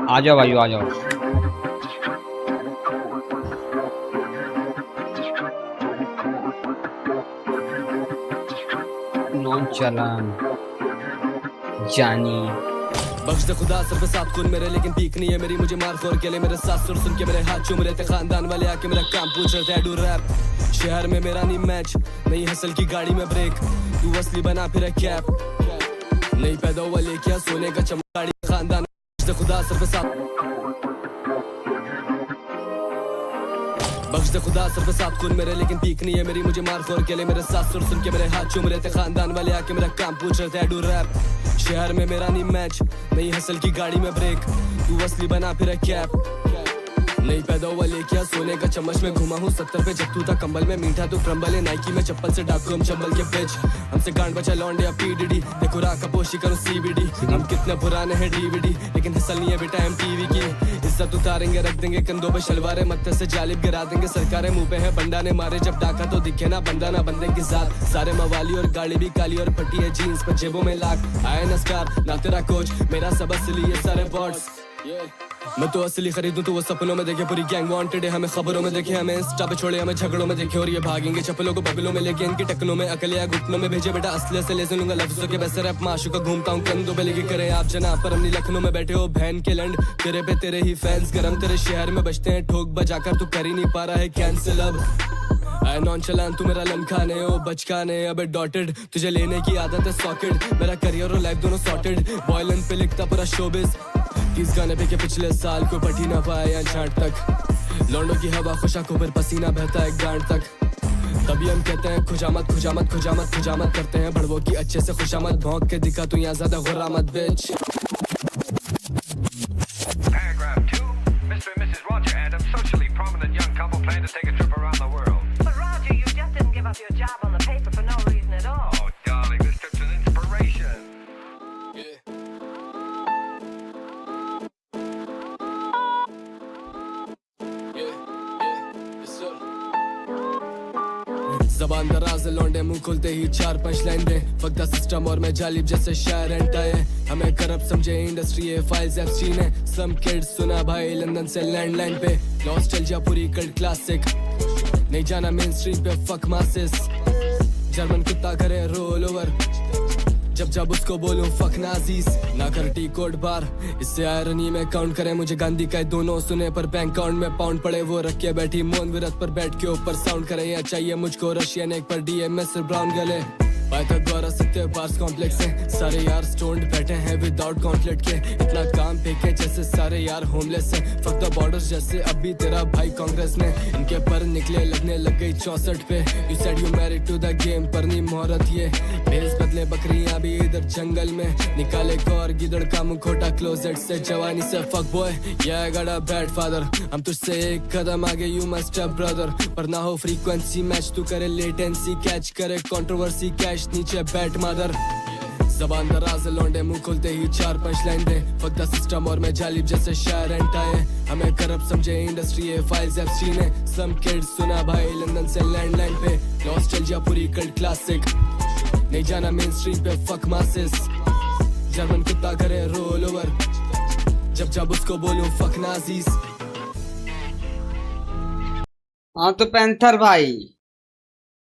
आ जाओ भाई, आ जाओ। नॉन चलन जानी। बख्श दे खुदा सर पे साथ खून मेरे, लेकिन पीक नहीं है मेरी, मुझे मार खोर के लिए मेरे साथ सुर सुन के मेरे हाथ चूम रहे थे। खानदान वाले आके मेरा काम पूछ रहे थे। डू रैप शहर में मेरा नहीं मैच, नहीं हसल की गाड़ी में ब्रेक, तू असली बना फिर कैप, नहीं पैदा हुआ लेके सोने का चमगाड़ी। खानदान बख्श दे खुदा सर पे साथ, बख्श दे खुदा सर पे साथ खून मेरे, लेकिन पीक नहीं है मेरी, मुझे मार खोर के लिए मेरे साथ सुर सुन के मेरे हाथ चूम रहे थे। खानदान वाले आके मेरा काम पूछ रहे थे। डू रैप शहर में मेरा नहीं मैच, नहीं हसल की गाड़ी में ब्रेक, तू असली बना फिर कैप, नहीं पैदा हुआ लेके सोने का चम्मच में घुमा हूँ 70 पे, जब तू था कंबल में मीठा तू क्रम्बल है, नाइकी में चप्पल से डाकू हम चंबल के पिच, हमसे गांड बचा लौंडे या पीडीडी, देखो राका पोशी करूँ सीबीडी, हम कितने पुराने हैं डीवीडी, लेकिन हसल नहीं है बेटा एमटीवी की, इज्जत उतारेंगे रख देंगे कंधों पे शलवारे, मत्थे से जालिब गिरा देंगे सरकारें, मुंह पे है बंडा ने मारे जब डाका तो दिखे ना बंदा ना बंदे की जात, सारे मवाली और गाड़ी भी काली और फटी है जीन्स पर जेबों में लाख, आए नस्कार ना तेरा कोच मेरा सब असली ये सारे बॉट्स, मैं तो असली खरीदूं तो वो सपनों में देखे, पूरी गैंग वांटेड है हमें खबरों में देखे, हमें इंस्टा पे छोड़े हमें झगड़ों में देखे, और ये भागेंगे चप्पलों को बगलों में लेके, इनकी टकलों में अकल या घुटनों में भेजे, बेटा असली से ले सुनूंगा लफ्जों के वैसे रैप माशू का घूमता हूँ कंधों पे लेके, करें आप जनाब पर अपनी लखनऊ में बैठे हो बहन के लंड, तेरे पे तेरे ही फैंस गरम, तेरे शहर में बजते हैं ठोक बजाकर, तू कर ही नहीं पा रहा है कैंसिल अब, आई नॉन चलान तू मेरा लमखाने हो बचकाने, अबे डॉटेड तुझे लेने की आदत है सॉकेट, मेरा करियर और लाइफ दोनों सॉर्टेड, वॉयलेंट पे लिखता पूरा शोबिस, 30 गाने पे के पिछले साल कोई पढ़ ही ना पाया या छाट तक, लौंडों की हवा खुशाकों पर पसीना बहता है गांड तक, तभी हम कहते हैं खुजामत खुजामत खुजामत खुजामत, करते हैं बड़वों की अच्छे से खुशामत, भौंक के दिखा तू यहाँ ज्यादा गुर्रामत बिच। Paragraph 2. Mr. and Mrs. Roger Adams, socially prominent young couple, plan to take a trip around the world. But Roger, you just didn't give up your job on the paper for no reason at all. Oh, darling, this trip's an inspiration. जबान दराज लौंडे मुंह खोलते ही 4-5 line दे, फकदा system और मैं जालिब जैसे शायर एंटाए, हमें करप्ट समझे इंडस्ट्री है फाइल्स एफस्टीन है, सम किड्स सुना भाई लंदन से लैंडलाइन पे, लॉस्ट चल जा पूरी कल्ट क्लासिक, नहीं जाना मेन स्ट्रीम पे फक मासिस, जर्मन कुत्ता करे रोल ओवर, जब जब उसको बोलूं फक नाजीज, ना कर टी कोड बार, इससे आयरनी में काउंट करें मुझे गांधी का दोनों सुने पर बैंक अकाउंट में पाउंड पड़े, वो रख के बैठी मौन विरत पर बैठ के ऊपर साउंड करें, या चाहिए मुझको रशियन एक पर डीएमएस ब्राउन गले, पाइथागोरस सत्य पार्स कॉम्प्लेक्स है, सारे यार स्टोन्ड बैठे हैं विदाउट गॉन्टलेट के, इतना काम फेंके जैसे सारे यार होमलेस है, फक द बॉर्डर्स जैसे अभी तेरा भाई कांग्रेस ने, इनके पर निकले लगने लग गई 64 पे, you said you married to the game पर नहीं मोहरत ये, भेस बदले बकरियां भी इधर जंगल में, निकाले कौर गिदड़ का मुखोटा क्लोजेट से, जवानी से फक बॉय या गड़ा बैड फादर, हम तुझसे एक कदम आगे यू मस्ट हैव ब्रदर, पर ना हो फ्रीक्वेंसी मैच तू करे लेटेंसी कैच करे कंट्रोवर्सी कैश नीचे बैट मादर, जबान दराज लौंडे मुंह खोलते ही 4-5 लाइन दे, फकदा सिस्टम और मैं जालिब जैसे शायर एंटाए, हमें करप्ट समझे इंडस्ट्री है फाइल्स एफस्टीन है, सम किड्स सुना भाई लंदन से लैंडलाइन पे, लॉस्ट चल जा पूरी कल्ट क्लासिक, नहीं जाना मेन स्ट्रीम पे फक मासिस, जर्मन कुत्ता करे रोल ओवर, जब जब उसको बोलूं फक नाजीज। हाँ तो पैंथर भाई,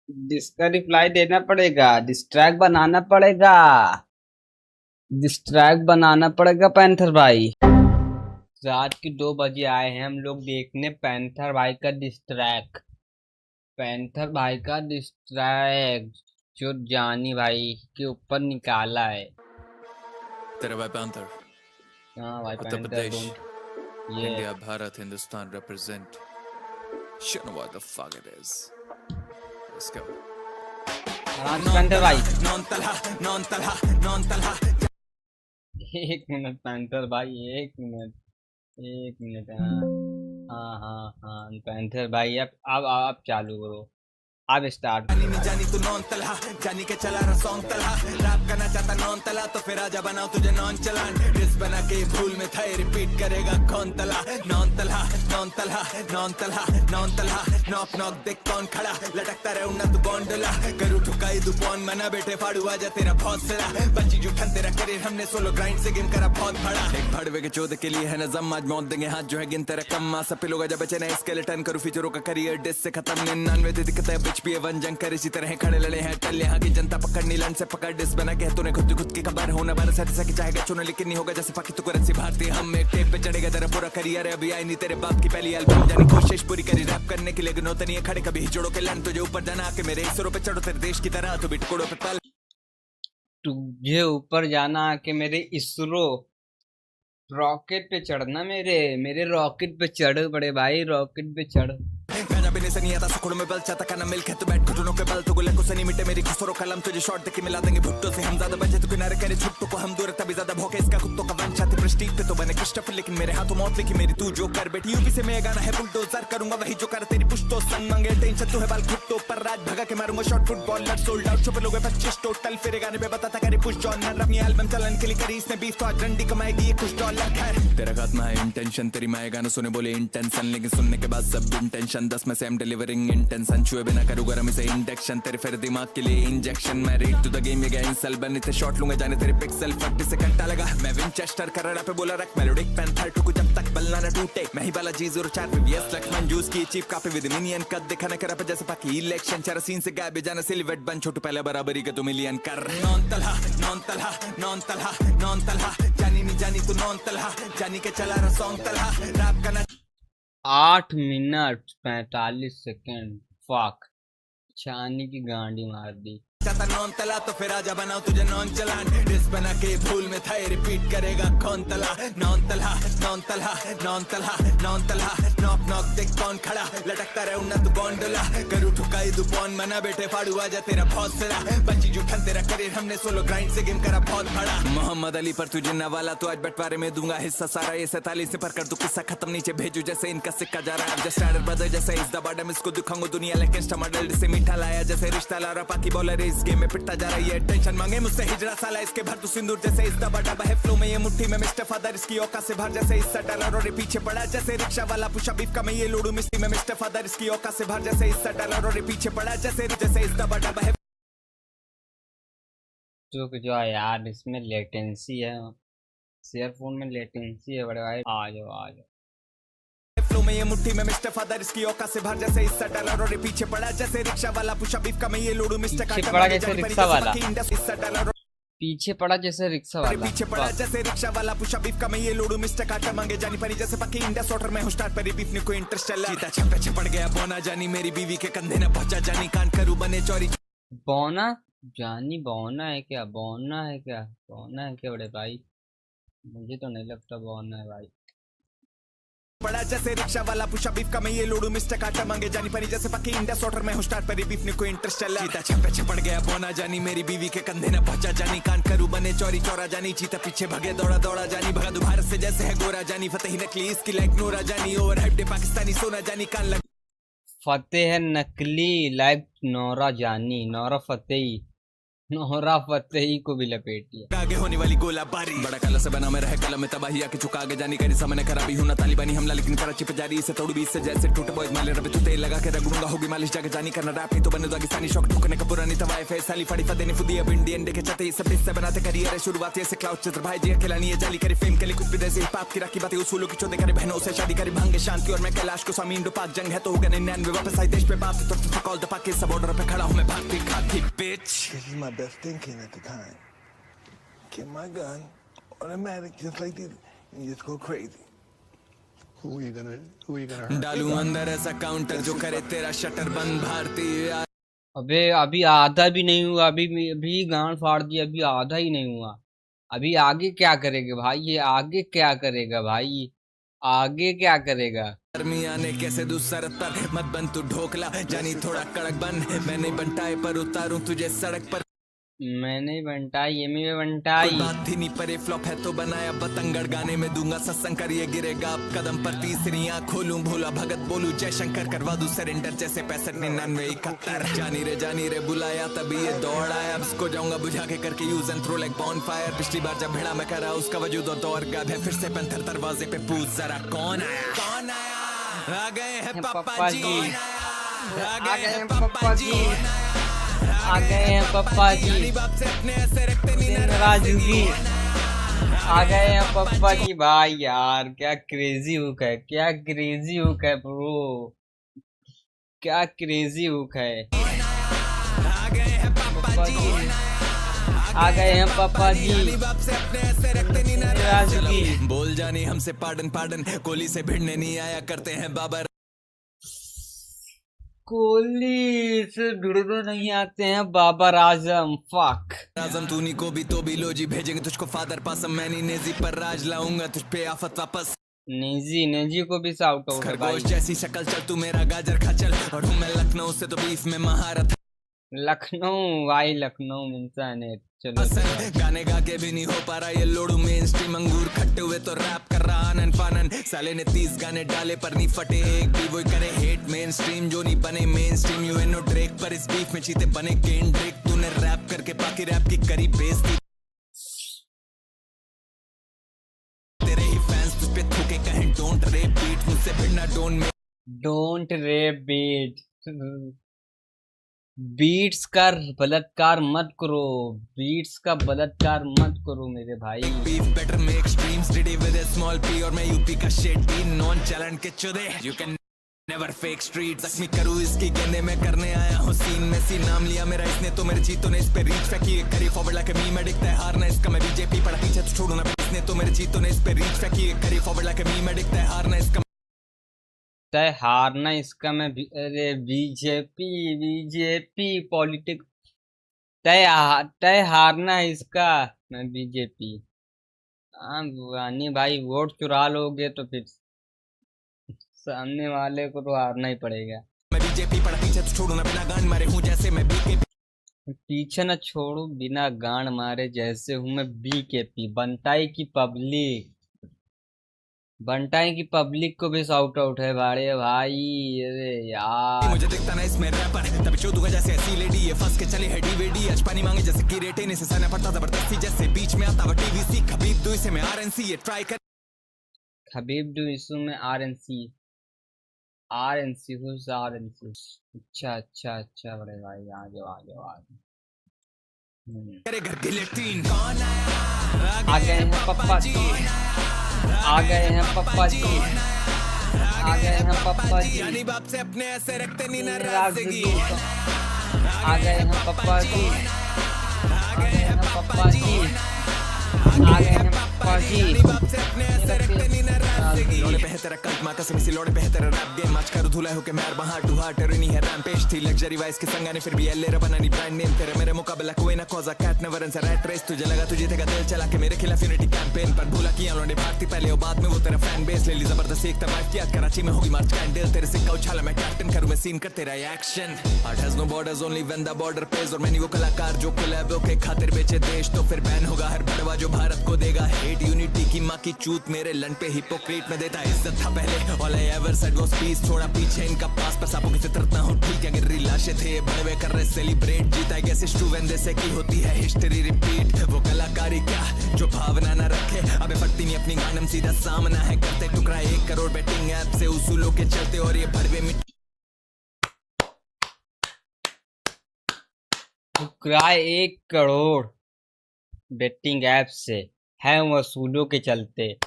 जिसका रिप्लाई देना पड़ेगा, डिस्ट्रैक्ट बनाना पड़ेगा, डिस्ट्रैक्ट बनाना पड़ेगा पैंथर भाई। रात के 2 बजे आए हैं हम लोग देखने पैंथर भाई का डिस्ट्रैक्ट, पैंथर भाई का डिस्ट्रैक्ट जो जानी भाई के ऊपर निकाला है। तेरा भाई पैंथर, हाँ भाई उत्तर पैंथर प्रदेश, ये India, Bharat, Hindustan represent. You know what the fuck it is. Let's go. हाँ तो पैंथर भाई एक मिनट पैंथर भाई, एक मिनट हाँ हाँ हाँ हाँ पैंथर भाई अब चालू करो। अब स्टार्ट। नहीं जानी तू नॉन तलहा जानी के चला रहा सॉन्ग तलहा रैप करना चाहता नॉन तला तो फिर आजा बनाओ तुझे नॉन चलान डिस बना के भूल में था रिपीट करेगा कौन तला non Talha non Talha non Talha non Talha knock knock देख कौन खड़ा लटकता रहे उन्ना तू गोंडोला करू ठुकाई तू पौन मना बेटे फाड़ू आजा तेरा बहुत सरा बच्ची जुठन तेरा करियर हमने सोलो ग्राइंड से गेम करा बहुत बड़ा एक भड़वे के चौदह के लिए है नजम आज मौत देंगे हाथ जो है गिन तेरा कम मां सब लोग जब बचे ना स्केलेटन करू फीचरों का करियर डिस से खत्म 99 दिक्कत है बिच भी वन जंग कर इसी तरह खड़े लड़े हैं टल यहाँ की जनता पकड़नी लन से पकड़ डिस बना के तूने खुद की खबर होना बार सच चाहेगा चुना लेकिन नहीं होगा जैसे पाकि तू करेंसी भारतीय हम एक टेप पे चढ़ेगा तेरा पूरा करियर अभी आई नहीं तेरे बाप की पहली एल्बम जानी कोशिश पूरी करी रैप करने के लिए नौतनी है खड़े कभी जोड़ो के लन तुझे ऊपर जाना आके मेरे इसरो पे चढ़ो तेरे देश की तरह तू भी टुकड़ों पे पल तुझे ऊपर जाना आके मेरे इसरो रॉकेट पे चढ़ना मेरे रॉकेट पे चढ़ बड़े भाई रॉकेट पे चढ़। गाना भी नहीं सनी आता सुखड़ों में बल चाहता खाना मिल तो बैठ घुटनों के बल तो गुले को सनी मिटे मेरी खुसरो कलम तुझे शॉट देके मिला देंगे भुट्टो से हम ज्यादा बचे तो किनारे करे छुट्टो को हम दूर तभी ज्यादा भोके इसका कुत्तों का वंश आते प्रेस्टीज पे तो बने क्रिस्टोफर लेकिन मेरे हाथों मौत लिखी मेरी तू जो कर बेटी यूपी से मैं गाना है बुलडोजर करूंगा वही जो कर तेरी पुश्तो संग मांगे टेंशन तू है बाल घुट्टो पर राज भगा के मारूंगा शॉट फुटबॉल लट सोल्ड आउट छुपे लोग 25 टोटल फिर गाने पे बताता करे पुश जॉन न अपनी एल्बम चलन के लिए करी इसने 20 तो आज डंडी कमाएगी ये कुछ डॉलर खैर तेरा खात्मा है इंटेंशन तेरी माए गाना सुने बोले इंटेंशन लेकिन सुनने के बाद सब इंटेंशन 10 में से एम डिलीवरिंग इंटेंशन छुए बिना करूँ गरम इसे इंडक्शन तेरे फिर दिमाग के लिए इंजेक्शन मैं रेड टू द गेम ये गया इंसल बन इतने शॉट लूंगा जाने तेरे पिक्सल 40 से घंटा लगा मैं विंचेस्टर कर पे बोला रख मेलोडिक पैंथर टू जब तक बलना न टूटे मैं ही बाला जी 04 पे वीएस लक्ष्मण जूस की चीप काफी विद मिनियन कद दिखाना करा पे जैसे पाकी इलेक्शन चारा सीन से गायब जाना सिलवेट बन छोटू पहले बराबरी का तू मिलियन कर non Talha non Talha non Talha non Talha जानी नहीं जानी तू नॉन तलहा जानी के चला रहा सॉन्ग तलहा रैप करना 8 मिनट 45 सेकेंड फक छानी की गांडी मार दी। चाहता नॉन तला तो फिर आजा बनाओ तुझे नॉन चलान डिस बना के भूल में था रिपीट करेगा कौन तला नॉन तला नॉन तला नॉन तला नॉन तला नॉक नॉक देख कौन खड़ा लटकता रहे उन्ना तू गोंडोला करू ठुकाई तू पौन मना बेटे फाड़ू आजा तेरा बहुत सरा बच्ची जुठन तेरा करियर हमने सोलो ग्राइंड से गेम करा बहुत बड़ा मोहम्मद अली पर तुझे नवाला तो आज बंटवारे में दूंगा हिस्सा सारा ये 47 से पर कर तू किस्सा खत्म नीचे भेजू जैसे इनका सिक्का जा रहा है जस्ट स्टैंडर्ड ब्रदर जैसे इस द बॉटम इसको दिखाऊंगा दुनिया लेकिन टमाटर से मीठा लाया जैसे रिश्ता ला रहा पाकी बॉलर इस गेम में पिटता जा रही है टेंशन मांगे मुझसे हिजड़ा साला इसके भर तू सिंदूर जैसे इस दबा डबा है फ्लो में ये मुट्ठी में मिस्टर फादर इसकी औकात से भर जैसे इस डॉलर और पीछे पड़ा जैसे रिक्शा वाला पुशा बीफ का मैं ये लोडू मिस्टी में मिस्टर फादर इसकी औकात से भर जैसे इस डॉलर और पीछे पड़ा जैसे इस दबा डबा है जो यार इसमें लेटेंसी है शेयर फोन में लेटेंसी है बड़े भाई आ जाओ फ्लो में ये मुट्ठी में मिस्टर फादर इसकी औकात से भर जैसे इस डॉलर और पीछे पड़ा जैसे रिक्शा वाला पुशा बीफ का मैं ये लोडू मिस्टर पीछे पड़ा जैसे रिक्शा वाला पीछे पड़ा जैसे रिक्शा वाला पीछे पड़ा जैसे रिक्शा वाला पुशा बीफ का मैं ये लोडू मिस्टर काटा मांगे जानी परी जैसे पक्की इंडस ऑर्डर में हूं स्टार्ट पर बीफ ने कोई इंटरेस्ट चला सीता छपे छपड़ गया बोना जानी मेरी बीवी के कंधे न पहुंचा जानी कान करू बने चोरी बौना जानी बौना है क्या बड़े भाई मुझे तो नहीं लगता बौना है भाई पड़ा जैसे रिक्शा वाला पुशा बीफ का मैं ये लोडू मिस्टर काटा मांगे जानी परी जैसे पक्की इंडस ऑर्डर में हूं स्टार्ट पर बीफ ने कोई इंटरेस्ट चला सीता छपे छपड़ गया बोना जानी मेरी बीवी के कंधे न पहुंचा जानी कान करू बने चोरी चोरा जानी चीता पीछे भगे दौड़ा दौड़ा जानी भगा दो भारत से जैसे है गोरा जानी फतेह नकली इसकी लाइक नोरा जानी ओवर हाइप डे पाकिस्तानी सोना जानी कान लग फतेह नकली लाइक नौरा जानी नौरा फतेही को भी लपेटी है आगे होने वाली गोला बारी बड़ा कला से बना में रहे कलम में तबाही आके चुका आगे जानी करी सामने खराबी हूं ना तालिबानी हमला लेकिन कराची पे जारी इसे तोड़ 20 से जैसे टूटे बॉयज माले रबे तू तेल लगा के रगड़ूंगा होगी मालिश जाके जानी करना रैप नहीं तो बने दागिस्तानी शौक ठोकने का पुरानी तवाए फे साली फड़ी फदेने फुदी अब इंडियन देखे चाहते ये सब इससे बनाते करियर है शुरुआत से क्लाउड चित्र भाई जी खिलानी है जाली करे फेम के लिए कुछ भी देसी पाप की राखी बातें उसूलों की चोदे करे बहनों से शादी करे भांगे शांति और मैं कैलाश को स्वामी इंडो पाक जंग है तो होगा 99 वापस आई देश पे बात तो कॉल द पाक सब बॉर्डर पे खड़ा हूं मैं भागती खाती bitch This is my best thinking at the time. Get my gun, automatic, just like this, and just go crazy. Who are you gonna hurt? डालू अंदर ऐसा काउंटर जो करे तेरा शटर बंद भारतीय अबे अभी आधा भी नहीं हुआ अभी गांड फाड़ दिया अभी आधा ही नहीं हुआ अभी आगे क्या करेगा भाई ये आगे क्या करेगा भाई आगे क्या करेगा गर्मी आने कैसे दूसर पर मत बन तू ढोकला जानी थोड़ा कड़क बन मैं नहीं बनटाए पर उतारूं तुझे सड़क पर मैंने बंटाई ये में बंटाई। कोई बात थी नहीं परे फ्लॉप है तो बनाया बतंगड़ गाने में दूंगा सत्संग करिए गिरेगा आप कदम पर तीसरी आँख खोलूं भोला भगत बोलूं जय शंकर करवा दूं सरेंडर जैसे 65-99-71 जानी रे बुलाया तभी ये दौड़ आया अब इसको जाऊंगा बुझा के करके use and throw like bonfire पिछली बार जब भिड़ा मैं करा उसका वजूद और दौर गायब है फिर से पैंथर दरवाजे पे पूछ जरा कौन आया आ गए हैं पापा जी आ गए हैं पापा जी आ गए हैं पप्पा जी राजूगी आ गए हैं पप्पा जी। भाई यार क्या क्रेजी हुक है, क्या क्रेजी हुक है ब्रो, क्या क्रेजी हुक है। आ गए हैं पप्पा जी राजूगी। बोल जानी हमसे पार्डन पार्डन कोहली से भिड़ने नहीं आया करते हैं बाबर कोहली से भिड़ने नहीं आते हैं बाबर आजम। फक आजम तूनी को भी तो भी लो जी भेजेंगे तुझको फादर पासम मैं नहीं नेजी पर राज लाऊंगा तुझ पे आफत वापस नेजी को भी साउट आउट है भाई। खरगोश जैसी शक्ल चल तू मेरा गाजर खा चल और हूँ मैं लखनऊ से तो बीफ में महारत लखनऊ भाई लखनऊ इंसान है। चलो गाने गा के भी नहीं हो पा रहा ये लोडू मेन स्ट्रीम अंगूर खट्टे हुए तो रैप कर रहा आनन फानन साले ने 30 गाने डाले पर नहीं फटे एक भी वही करे हेट मेन स्ट्रीम जो नहीं बने मेन स्ट्रीम यूएनओ ड्रेक पर इस बीफ में चीते बने केन ड्रेक तूने रैप करके बाकी रैप की करी बेइज्जती तेरे ही फैंस तुझ पे थूके कहें डोंट रेप बीट मुझसे भिड़ना डोंट रेप बीट बीट्स का बलात्कार मत करो, बीट्स का बलात्कार मत करो मेरे भाई। Beef better make streams diddy with a small P और मैं यूपी का शेड भी नॉन चैलेंज के चुदे you can never fake street जख्मी करूँ इसकी गेंदे में करने आया हूँ सीन में सी नाम लिया मेरा इसने तो मेरे चीतों ने इस पे रीच फेंकी करी फॉरवर्ड लाइक मी मैं दिखता है हारना इसका मैं बीजेपी पड़ा पीछे तो छोड़ू ना इसने तो मेरे चीतों ने इस पे रीच फेंकी करी फॉरवर्ड लाइक मी मैं दिखता है हारना इसका तय हारना इसका मैं अरे बीजेपी पॉलिटिक्स तय हारना इसका मैं बीजेपी। हाँ बुआनी भाई वोट चुरा लोगे तो फिर सामने वाले को तो हारना ही पड़ेगा। मैं बीजेपी पड़ा पीछे तो छोड़ू ना बिना गांड मारे हूँ जैसे मैं बीजेपी पीछे न छोड़ू बिना गांड मारे जैसे हूँ मैं बीकेपी। बंटाई की पब्लिक को भी साउट आउट है भाड़े भाई। अरे यार मुझे दिखता ना इसमें रैपर तभी चो दूंगा जैसे ऐसी लेडी ये फंस के चली है डीवीडी आज पानी मांगे जैसे की रेटे ने से साना पड़ता जबरदस्ती जैसे बीच में आता वो टीवीसी खबीब दो इसे में आरएनसी ये ट्राई कर खबीब दो इसमें में आरएनसी हुज आरएनसी। अच्छा बड़े भाई आ जाओ तेरे घर के लेटीन कौन आ गए हैं पप्पा जी आ गए हैं पप्पा जी यानी बाप से अपने ऐसे रखते नहीं नाराजगी। आ गए हैं पप्पा जी आ गए हैं पप्पा जी आ गए हैं पप्पा जी बाप से अपने ऐसे रखते नहीं नाराजगी लोड़े पे है तेरा कल्ट माँ कसम इसी लोड़े पे है तेरा रैप गेम आज कर धुला हो के मैं बाहर टू हार्ट नहीं है रैम्पेज थी लग्जरी वाइज के संगाने फिर भी एले रबना नहीं ब्रांड नेम तेरे मेरे मुकाबला कोई ना कॉजा cat never and rat race तुझे लगा तुझे तेरा दिल चला के मेरे खिलाफ यूनिटी कैंपेन पर भूला किया लोड़े भारती पहले और बाद में वो तेरा फैन बेस ले ली जबरदस्त एक तबाह किया कराची में होगी मार्च कैंडल तेरे सिक्का उछाला मैं कैप्टन करूं मैं सीन कर तेरा action art has no borders only when the border page और मैंने वो कलाकार जो कोलैबो के खातिर बेचे देश तो फिर बैन होगा हर बड़वा जो भारत को देगा हेट यूनिटी की माँ की चूत मेरे लन पे हिपोक्रेट में देता इज्जत था पहले all I ever said was peace थोड़ा पीछे इनका पास पर सांपों की फितरत हूँ ठीक है गिर लाशें थे बड़वे कर रहे सेलिब्रेट जीता गैस इस ट्रू वेंदे से की होती है हिस्ट्री रिपीट वो कलाकारी क्या जो भावना ना रखे अबे फटती नहीं अपनी गानम सीधा सामना है करते टुकड़ा 1 करोड़ बेटिंग ऐप से उसूलों के चलते और ये भड़वे में टुकड़ा 1 करोड़ बेटिंग ऐप से है वसूलों के चलते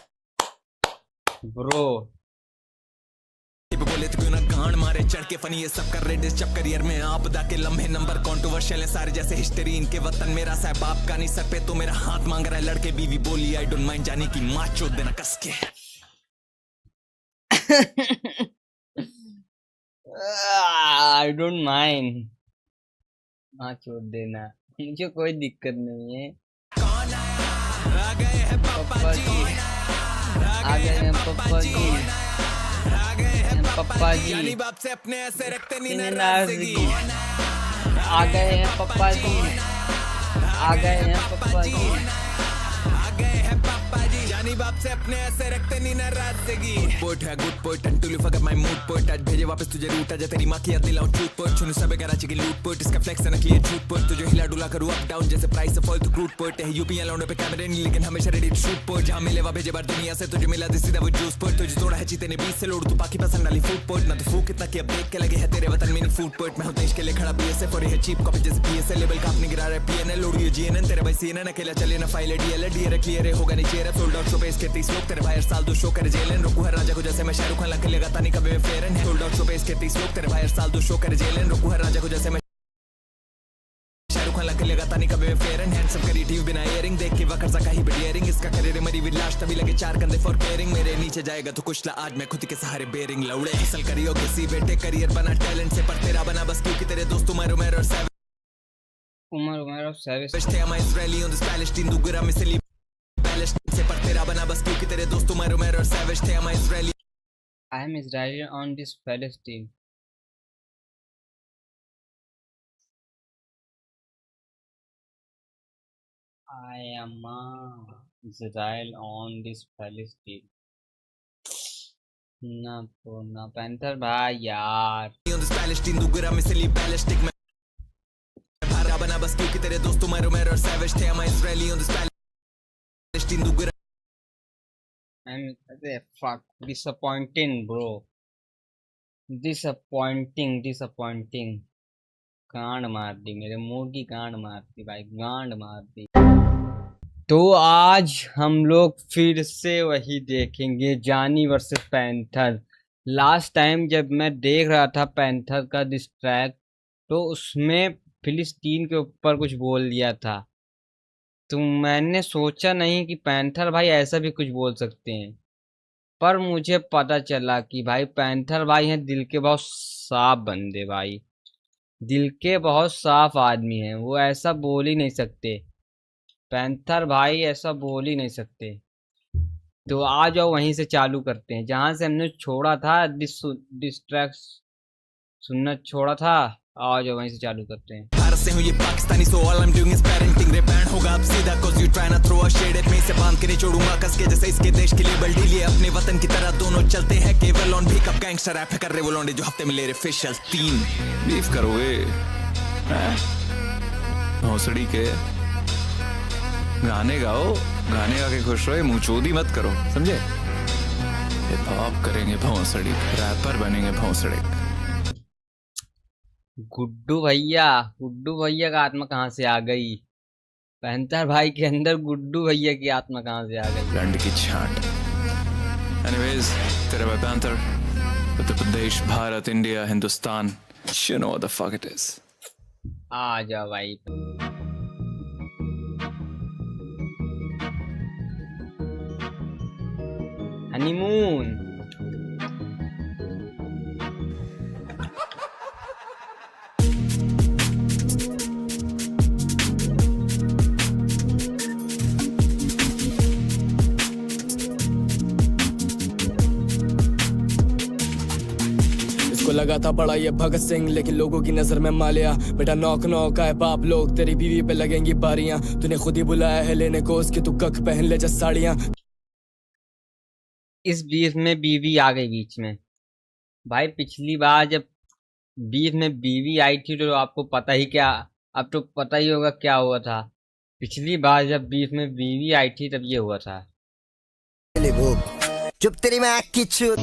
ब्रो बोले तो क्यों ना गांड मारे चढ़ के फनी ये सब कर रहे डिस्टर्ब करियर में आपदा के लम्हे नंबर कंट्रोवर्शियल है सारे जैसे हिस्ट्री इनके वतन मेरा साहब बाप का नहीं सर पे तो मेरा हाथ मांग रहा है लड़के बीवी बोली आई डोंट माइंड जाने की माँ चोद देना कस के आई डोंट माइंड माँ चोद देना मुझे कोई दिक्कत नहीं है। आ गए हैं पप्पा जी आ गए हैं पप्पा जी आ गए हैं पप्पा जी यानी बाप से अपने ऐसे रखते नहीं नाराजगी। आ गए हैं पप्पा जी आ गए हैं पप्पा जी। आ गए हैं पापा जी, जानी बाप से अपने ऐसे रखते नहीं नाराजगी। पोट है good pot and to live अगर माय मूड पोट आज भेजे वापस तुझे रूट आजा तेरी माँ की याद दिलाऊं ट्रूथ पोट चुनू सब कराची की लूट पोट इसका फ्लेक्स है नकली झूठ पोट तुझे हिला डुला करूँ अप डाउन जैसे प्राइस ऑफ ऑयल तो क्रूड पोट है यूपी लौंडे पे कैमरे नहीं लेकिन हमेशा रेडी टू शूट पोट जहाँ मिले वहाँ भेजे बार दुनिया से तुझे मिला सीधा वो जूस पोट तुझे तोड़ा है चीते ने 20 से लोड तू पाकी पसंद डाली फूड पोट ना तो फूक इतना कि अब देख के लगे है तेरे वतन में नहीं फूड पोट मैं हूँ देश के लिए खड़ा बीएसएफ और ये चीप कॉपी जैसे पीएसएल लेवल का अपने गिरा रहा है पीएनएल लोड ये जीएनएन तेरे भाई सीएनएन अकेला चले ना फाइल डीएल डीएर क्लियर होगा नहीं चेहरा सोल्ड आउट शो पे इसके 30 लोग तेरे भाई हर साल 2 शो करे जेलन रुकू हर राजा को जैसे मैं शाहरुख खान लग लगाता नहीं कभी मैं fair and sold out show पे इसके 30 लोग तेरे भाई हर साल 2 शो करे जेलन रुकू हर राजा को जैसे मैं शाहरुख खान लग लगाता नहीं कभी मैं फेयर एंड हैंडसम करी टीवी बिना इयरिंग देख के वकर सा कहीं बियरिंग इसका करियर मरी विद लास्ट तभी लगे 4 कंधे फॉर केयरिंग मेरे नीचे जाएगा तो कुछ ला आज मैं खुद के सहारे बेरिंग लौड़े हसल करियो किसी बेटे करियर बना टैलेंट से पर तेरा बना बस क्योंकि तेरे दोस्त उमर और उमर और सेविस Stay my Israeli on this Palestine Dugura misali Palestine से पर तेरा बना बस क्योंकि तेरे दोस्त उमर और savage थे my Israeli I am Israeli on this Palestine. I am Israel on this Palestine. ना पैंथर भाई यार on this Palestine Dugura misali Palestine में भारा बना बस क्योंकि तेरे दोस्त उमर और savage थे my Israeli on this Palestine Dugura I'm fuck disappointing bro. Disappointing. गांड मार दी मेरे मूड की गांड मार दी भाई गांड मार दी। तो आज हम लोग फिर से वही देखेंगे जानी वर्सेस पैंथर। लास्ट टाइम जब मैं देख रहा था पैंथर का दिस ट्रैक तो उसमें फिलिस्तीन के ऊपर कुछ बोल दिया था तो मैंने सोचा नहीं कि पैंथर भाई ऐसा भी कुछ बोल सकते हैं पर मुझे पता चला कि भाई पैंथर भाई हैं दिल के बहुत साफ बंदे भाई दिल के बहुत साफ आदमी हैं वो ऐसा बोल ही नहीं सकते पैंथर भाई ऐसा बोल ही नहीं सकते। तो आ जाओ वहीं से चालू करते हैं जहां से हमने छोड़ा था डिस्ट्रैक्ट सुनना छोड़ा था। आ जाओ वहीं से चालू करते हैं। भारत से हूँ ये Pakistani so all I'm doing is parenting रे बैंड होगा अब सीधा cause you trying to throw a shade at me से बांध के नहीं छोड़ूंगा कस के जैसे इसके देश के लिए बल्डी लिए अपने वतन की तरह दोनों चलते हैं केवल ऑन भी कब गैंगस्टर रैप कर रहे वो लौंडे जो हफ्ते में ले रहे फेशियल 3 बीफ करोगे भौंसड़ी के गाने गाओ गाने गा के खुश रहो मुंह चोदी मत करो समझे हिप हॉप करेंगे भौंसड़ी रैपर बनेंगे भौंसड़ी। गुड्डू भैया का आत्मा कहाँ से आ गई। पैंथर भाई के अंदर गुड्डू भैया की आत्मा कहाँ से आ गई। लंड की छांट एनीवेज तेरे भाई panther Uttar Pradesh Bharat India Hindustan you know what the fuck it is। आ जाओ भाई। हनीमून लगा था बड़ा ये भगत सिंह लेकिन लोगों की नजर में मालिया बेटा नौक है बाप लोग तेरी बीवी पे लगेंगी बारियां तूने खुद ही बुलाया है लेने को उसकी तू कक पहन ले जा साड़ियां। इस बीफ में बीवी आ गई बीच में भाई। पिछली बार जब बीफ में बीवी आई थी तो आपको पता ही क्या अब तो पता ही होगा क्या हुआ था। पिछली बार जब बीफ में बीवी आई थी तब ये हुआ था। चुप तेरी मैं की चुप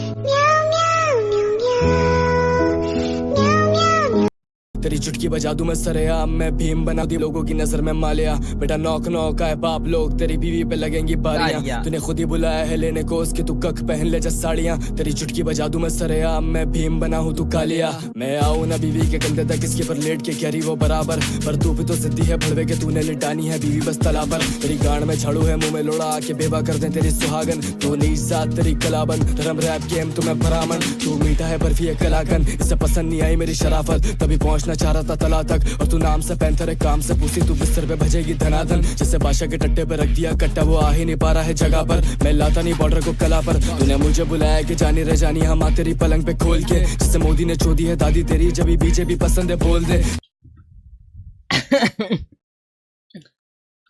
तेरी चुटकी बजा दूं मैं सरेआम मैं भीम बना दी लोगों की नजर में मालिया बेटा नौक है बाप लोग तेरी बीवी पे लगेंगी बारियां तूने खुद ही बुलाया है लेने को उसकी तू कक पहन ले जा साड़ियां तेरी चुटकी बजा दूं मैं सरेआम मैं भीम बना हूं तू कालिया मैं आऊं ना बीवी के कंधे तक इसके पर लेट के क्यारी वो बराबर पर तू भी तो सिद्धि है भड़वे के तूने लिटानी है बीवी बस तला पर तेरी गांड में झाड़ू है मुंह में लोड़ा आके बेवा कर दे तेरी सुहागन तू नीजात तेरी कलाबन धर्म रैप गेम तुम्हें भरामन तू मीठा है बर्फी है कलाकन इससे पसंद नहीं आई मेरी शराफत तभी पहुंचना चाह रहा था तला तक और तू नाम से पैंथर है काम से पूछी तू बिस्तर पे भजेगी धनाधन जैसे बादशाह के टट्टे पे रख दिया कट्टा वो आ ही नहीं पा रहा है जगह पर मैं लाता नहीं बॉर्डर को कला पर तूने मुझे बुलाया कि जानी रे जानी हम तेरी पलंग पे खोल के जिससे मोदी ने चोदी है दादी तेरी जब बीजेपी पसंद है बोल दे।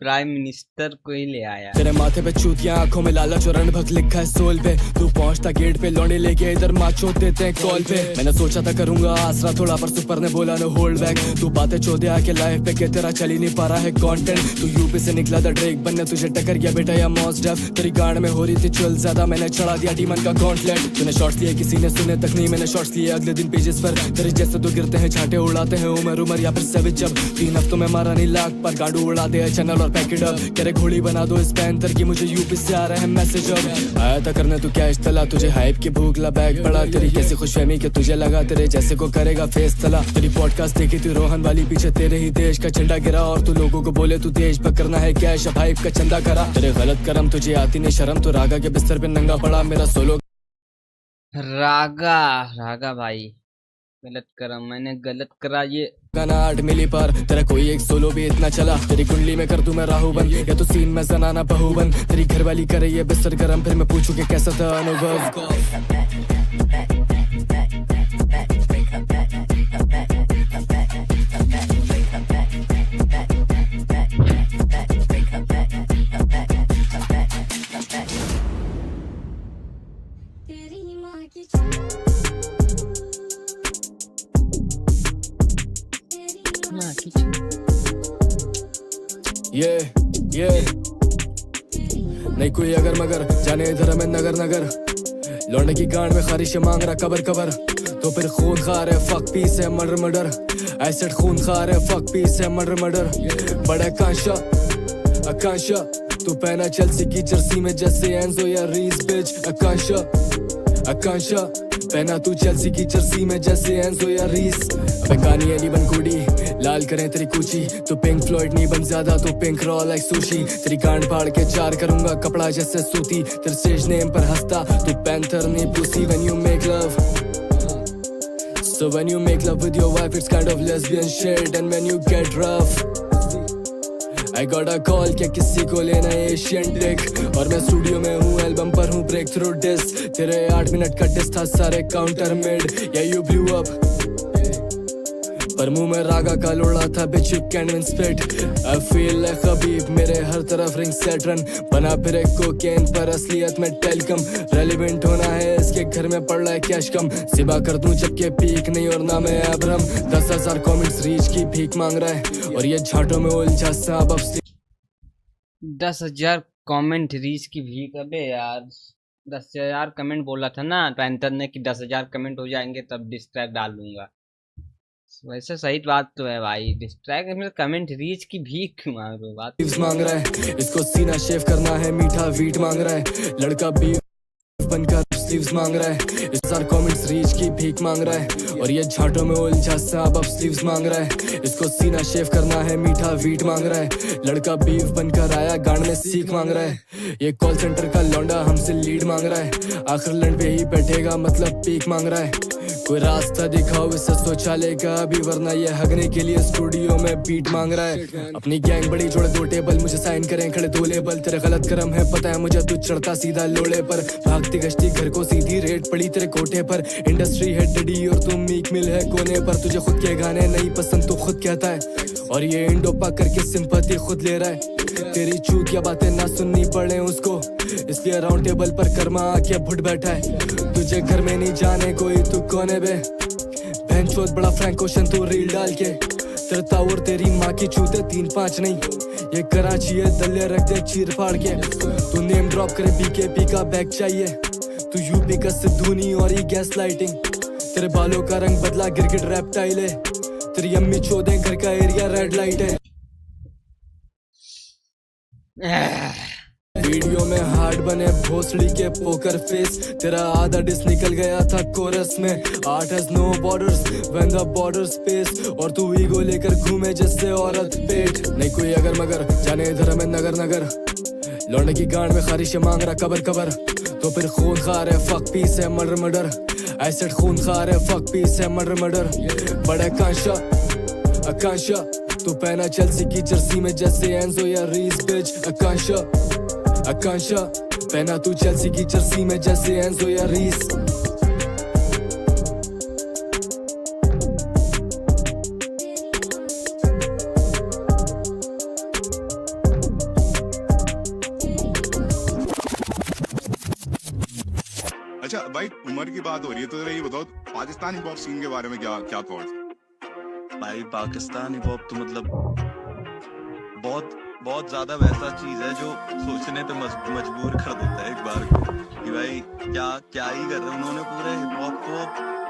प्राइम मिनिस्टर को ही ले आया। तेरे माथे पे चूतियां, आंखों में लालच और रणभक्त लिखा है सोल पे। तू पहुंचता गेट पे, लौंडे लेके इधर माचो देते हैं कॉल पे। मैंने सोचा था करूंगा आसरा थोड़ा, पर सुपर ने बोला नो होल्ड बैक। तू बातें चौदह आके लाइफ पे के तेरा चल ही नहीं पा रहा है कंटेंट। तू यूपी से निकला था ड्रेक बनने, तुझे टक्कर गया बेटा या मॉस डेफ। तेरी गांड में हो रही थी चुल ज्यादा, मैंने चढ़ा दिया डीमन का गॉन्टलेट। तूने शॉट्स लिए किसी ने सुने तक नहीं, मैंने शॉट्स लिए अगले दिन पेजेस पर। तेरे जैसे तो गिरते हैं झाटे उड़ाते हैं उमर या फिर सेविच। जब 3 हफ्तों में मारा नहीं लाख, पर गाड़ू उड़ा दे चैनल और पैकेट अप। करे घोड़ी बना दो इस पैंथर की, मुझे यूपी से आ रहे हैं मैसेज अब। आया था करने तू कैश तला, तुझे हाइप की भूख ला बैग पड़ा। तेरी कैसी खुशफहमी कि तुझे लगा तेरे जैसे को करेगा फेस तला। तेरी पॉडकास्ट देखी थी रोहन वाली, पीछे तेरे ही देश का झंडा गिरा। और तू लोगों को बोले तू देश पर करना है कैश, अब हाइप का चंदा करा। तेरे गलत करम तुझे आती नहीं शर्म, तो रागा के बिस्तर पे नंगा पड़ा मेरा सोलो। रागा भाई गलत करा, मैंने गलत करा ये गाना 8 मिली पर तेरा कोई एक सोलो भी इतना चला। तेरी कुंडली में कर दूं मैं राहु बन, या तो सीन में जनाना बहू बन। तेरी घरवाली करे ये बिस्तर गरम, फिर मैं पूछूं कि कैसा था अनुभव। ये नहीं कोई अगर मगर, जाने इधर में नगर नगर। लौंडे की गांड में खारिश मांग रहा कबर कबर, तो फिर खून खा रहे फक पीस है मर्डर मर्डर। एसिड खून खा रहे फक पीस है मर्डर मर्डर। बड़ा आकांक्षा तू पहना चेल्सी की जर्सी में जैसे एंजो या रीस बिच। आकांक्षा पहना तू चेल्सी की जर्सी में जैसे एंजो या रीस। अबे कानी एली बन कुड़ी, लाल करें तेरी कूची। तू पिंक फ्लॉयड नहीं बन ज्यादा, तो पिंक रॉ लाइक सुशी। तेरी गांड फाड़ के चार करूंगा कपड़ा जैसे सूती। तेरे स्टेज नेम पर हंसता तू पैंथर नहीं pussy. When you make love, so when you make love with your wife it's kind of lesbian shit. And when you get rough, I got a call क्या किसी को लेना एशियन टेक। और मैं स्टूडियो में हूँ, album पर हूँ ब्रेक थ्रू डिस। तेरे 8 मिनट का डिस था सारे काउंटर मेड, या यू ब्लू अप। पर मुंह में रागा का लोड़ा था bitch you can't even spit. I feel like हबीब, मेरे हर तरफ रिंग सेट रन। बना फिर एक कोकेन पर असलियत में टेलकम। रेलिवेंट होना है इसके घर में पड़ रहा है कैश कम। सिबा कर दूं जबकि पीक नहीं और नाम है अब्रम। 10,000 कमेंट्स रीच की भीख मांग रहा है, और ये झाटों में उलझा सांप अब 10,000 कमेंट रीच की भीख। अबे यार 10,000 कमेंट बोला था ना पैंथर ने कि 10,000 कमेंट हो जाएंगे तब डिस्ट्रैक्ट डालूंगा। वैसे सही बात तो है भाई, डिस्ट्रैक्ट में कमेंट रीच की भीख क्यों मांग रहे हो? बात मांग रहा है, इसको सीना शेव करना है, मीठा वीट मांग रहा है। लड़का बीफ बनकर स्लीव्स मांग रहा है, इस सार कमेंट्स रीच की भीख मांग रहा है। और ये झाटों में उलझा सांप अब स्लीव्स मांग रहा है। इसको सीना शेव करना है, मीठा वीट मांग रहा है। लड़का बीफ बनकर आया, गांड में सीख मांग रहा है। ये कॉल सेंटर का लौंडा हमसे लीड मांग रहा है। आखिर लंड पे ही बैठेगा मतलब पीक मांग रहा है। कोई रास्ता दिखाओ इसे शौचालय का अभी, वरना ये हगने के लिए स्टूडियो में बीट मांग रहा है। अपनी गैंग बड़ी जोड़े 2 टेबल, मुझे साइन करें खड़े 2 लेबल। तेरे गलत करम है पता है मुझे, तू चढ़ता सीधा लोड़े पर। भागती गश्ती घर को सीधी रेट पड़ी तेरे कोठे पर। इंडस्ट्री है डडी और तुम मीक मिल है कोने पर। तुझे खुद के गाने नहीं पसंद तो खुद कहता है, और ये इंडोपा करके सिंपैथी खुद ले रहा है। तेरी चूतिया बातें ना सुननी पड़े उसको, इसलिए राउंड टेबल पर कर्मा आके भुट बैठा है। तुझे घर में नहीं जाने कोई, तू कौन है बे? बहन चोद बड़ा फ्रैंक क्वेश्चन तू रील डाल के। तेरे ताऊर तेरी माँ की चूते 3-5 नहीं, ये कराची है दल्ले रख दे चीर फाड़ के। तू नेम ड्रॉप करे बीकेपी का बैग चाहिए, तू यूपी का सिद्धू नहीं और ये गैस लाइटिंग। तेरे बालों का रंग बदला गिरगिट रेप्टाइल है, तेरी अम्मी चोदे घर का एरिया रेड लाइट है। वीडियो में हार्ड बने भोसड़ी के पोकर फेस, तेरा आधा डिस निकल गया था कोरस में। Art has no borders when the border space, और तू ईगो लेकर घूमे जैसे औरत पेट। नहीं कोई अगर मगर, जाने इधर में नगर नगर। लौंडे की गांड में खारिश मांग रहा कबर कबर, तो फिर खून खा रहे फक पीस है मर्डर मर्डर। एसिड खून खा रहे फक पीस है मर्डर मर्डर। बड़ा आकांक्षा तू पहना चेल्सी की जर्सी में जैसे एंजो या रीस बिच। आकांक्षा पहना तू चेल्सी की जर्सी में जैसे एंजो या रीस। अच्छा भाई, उम्र की बात हो रही है तो जरा ये बताओ, पाकिस्तानी हिप हॉप सीन के बारे में क्या क्या थॉट्स? भाई पाकिस्तान हिप हॉप तो मतलब बहुत बहुत ज्यादा वैसा चीज है जो सोचने पे मजबूर कर देता है एक बार को कि भाई क्या क्या ही कर रहे हैं उन्होंने पूरे हिप हॉप को।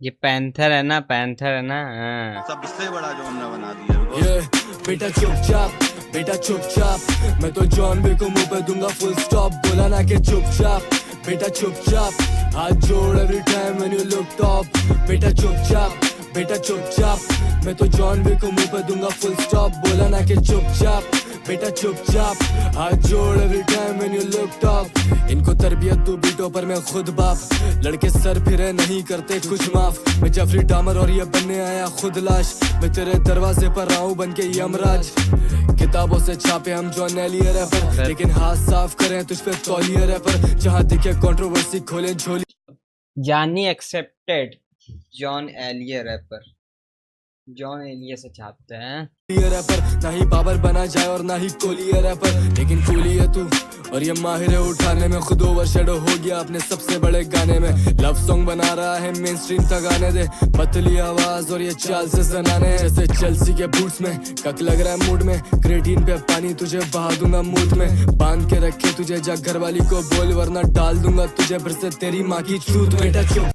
ये पैंथर है ना, पैंथर है ना। हाँ। सबसे बड़ा जॉनरा बना दिया। ये बेटा चुपचाप, बेटा चुपचाप, मैं तो जॉन बी को मुंह पे दूंगा फुल स्टॉप, बोला ना कि चुपचाप, बेटा चुपचाप, हाथ जोड़ every time when you look top, बेटा चुपचाप, बेटा चुपचाप, मैं तो जॉन बी को मुंह पे दूंगा फुल स्टॉप, बोला ना कि चुपचाप, बेटा चुपचाप, हाथ जोड़ every time when you look top. इनको तरबियत तू बीटों पर मैं खुद बाप, लड़के सर फिरे नहीं करते कुछ माफ, मैं जफरी डामर और ये बनने आया खुद लाश, मैं तेरे दरवाजे पर रहा हूँ बन के यमराज। किताबों से छापे हम जॉन एलियर रैपर, लेकिन हाथ साफ करें तुझ पे तौलिया रैपर, जहाँ दिखे कंट्रोवर्सी खोले झोली। जानी एक्सेप्टेड जॉन एलियर रैपर, जॉन एलियर से छापते हैं रैपर, ना ही बाबर बना जाए और ना ही कोली है रैपर, लेकिन कोली है तू और ये माहिर है उठाने में, खुद ओवरशैडो हो गया अपने सबसे बड़े गाने में, लव सॉन्ग बना रहा है मेन स्ट्रीम तक आने दे, पतली आवाज और ये चाल से जनाने, जैसे चेल्सी के बूट्स में कक लग रहा है मूड में, क्रेटीन पे पानी तुझे बहा दूंगा मूड में, बांध के रखे तुझे जा घर वाली को बोल वरना डाल दूंगा तुझे फिर से तेरी माँ की चूत। बेटा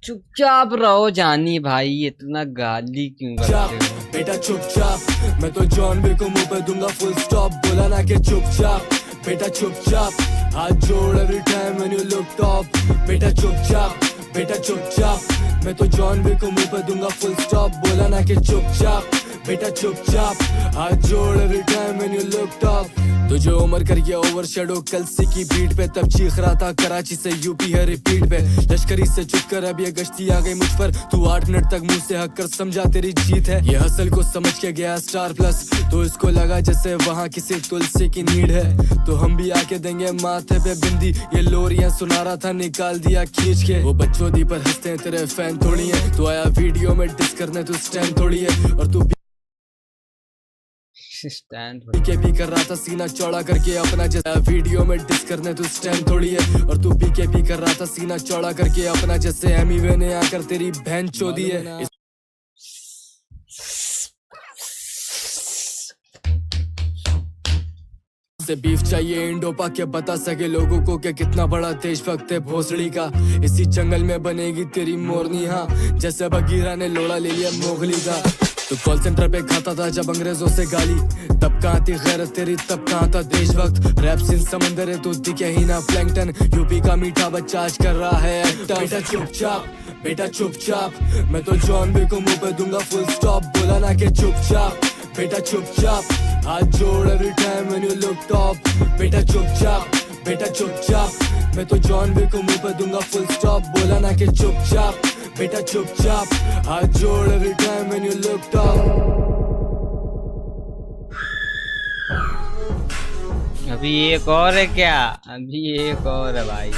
चुपचाप रहो जानी भाई, इतना गाली क्यों करते हो? बेटा चुपचाप, मैं तो जॉन बी को मुंह पे दूंगा फुल स्टॉप, बोला ना कि चुपचाप, बेटा चुपचाप, हाथ जोड़ every time when you look top, बेटा चुपचाप, बेटा चुपचाप, मैं तो जॉन बी को मुंह पे दूंगा फुल स्टॉप, बोला ना कि चुपचाप, बेटा चुपचाप, हाथ जोड़ every time when you look top. तुझे उम्र कर गया ओवरशैडो कलसी की बीट पे, तब चीख रहा था कराची से यूपी है रिपीट पे, लश्करी से चुप कर अब ये गश्ती आ गई मुझ पर, तू 8 मिनट तक मुंह से हक कर समझा तेरी जीत है, ये हसल को समझ के गया स्टार प्लस, तो इसको लगा जैसे वहाँ किसी तुलसी की नीड है, तो हम भी आके देंगे माथे पे बिंदी, ये लोरियां सुना रहा था निकाल दिया खींच के, वो बच्चों दी पर हंसते हैं तेरे फैन थोड़ी है, तो आया वीडियो में डिस करने तू स्टैंड थोड़ी है, और तू बीकेपी कर रहा था सीना चौड़ा करके अपना, जैसा वीडियो में डिस करने तू स्टैंड थोड़ी है, और तू बीकेपी कर रहा था सीना चौड़ा करके अपना, जैसे एमीवे ने आकर तेरी बहन चोदी है। से बीफ चाहिए इंडोपा के बता सके लोगों को कि कितना बड़ा देशभक्त है भोसड़ी का, इसी जंगल में बनेगी तेरी मोरनी, हाँ जैसे बगीरा ने लोड़ा ले लिया मोगली का, तो कॉल सेंटर पे खाता था जब अंग्रेजों से गाली, तब कहाँ थी गैरत तेरी, तब कहाँ था देशभक्त, रैप सीन समंदर है तू दिखे ही ना प्लैंकटन, यूपी का मीठा बच्चा आज कर रहा है एक्टर। बेटा चुपचाप, बेटा चुपचाप, मैं तो जॉन बी को मुंह पे दूंगा फुल स्टॉप, बोला ना कि चुपचाप, बेटा चुपचाप, हाथ जोड़ every time when you look top, बेटा चुपचाप, बेटा चुपचाप, मैं तो जॉन बी को मुंह पे दूंगा फुल स्टॉप, बोला ना कि चुपचाप, बेटा चुपचाप, हाथ जोड़ every time when you look top. अभी एक और है क्या? अभी एक और है भाई।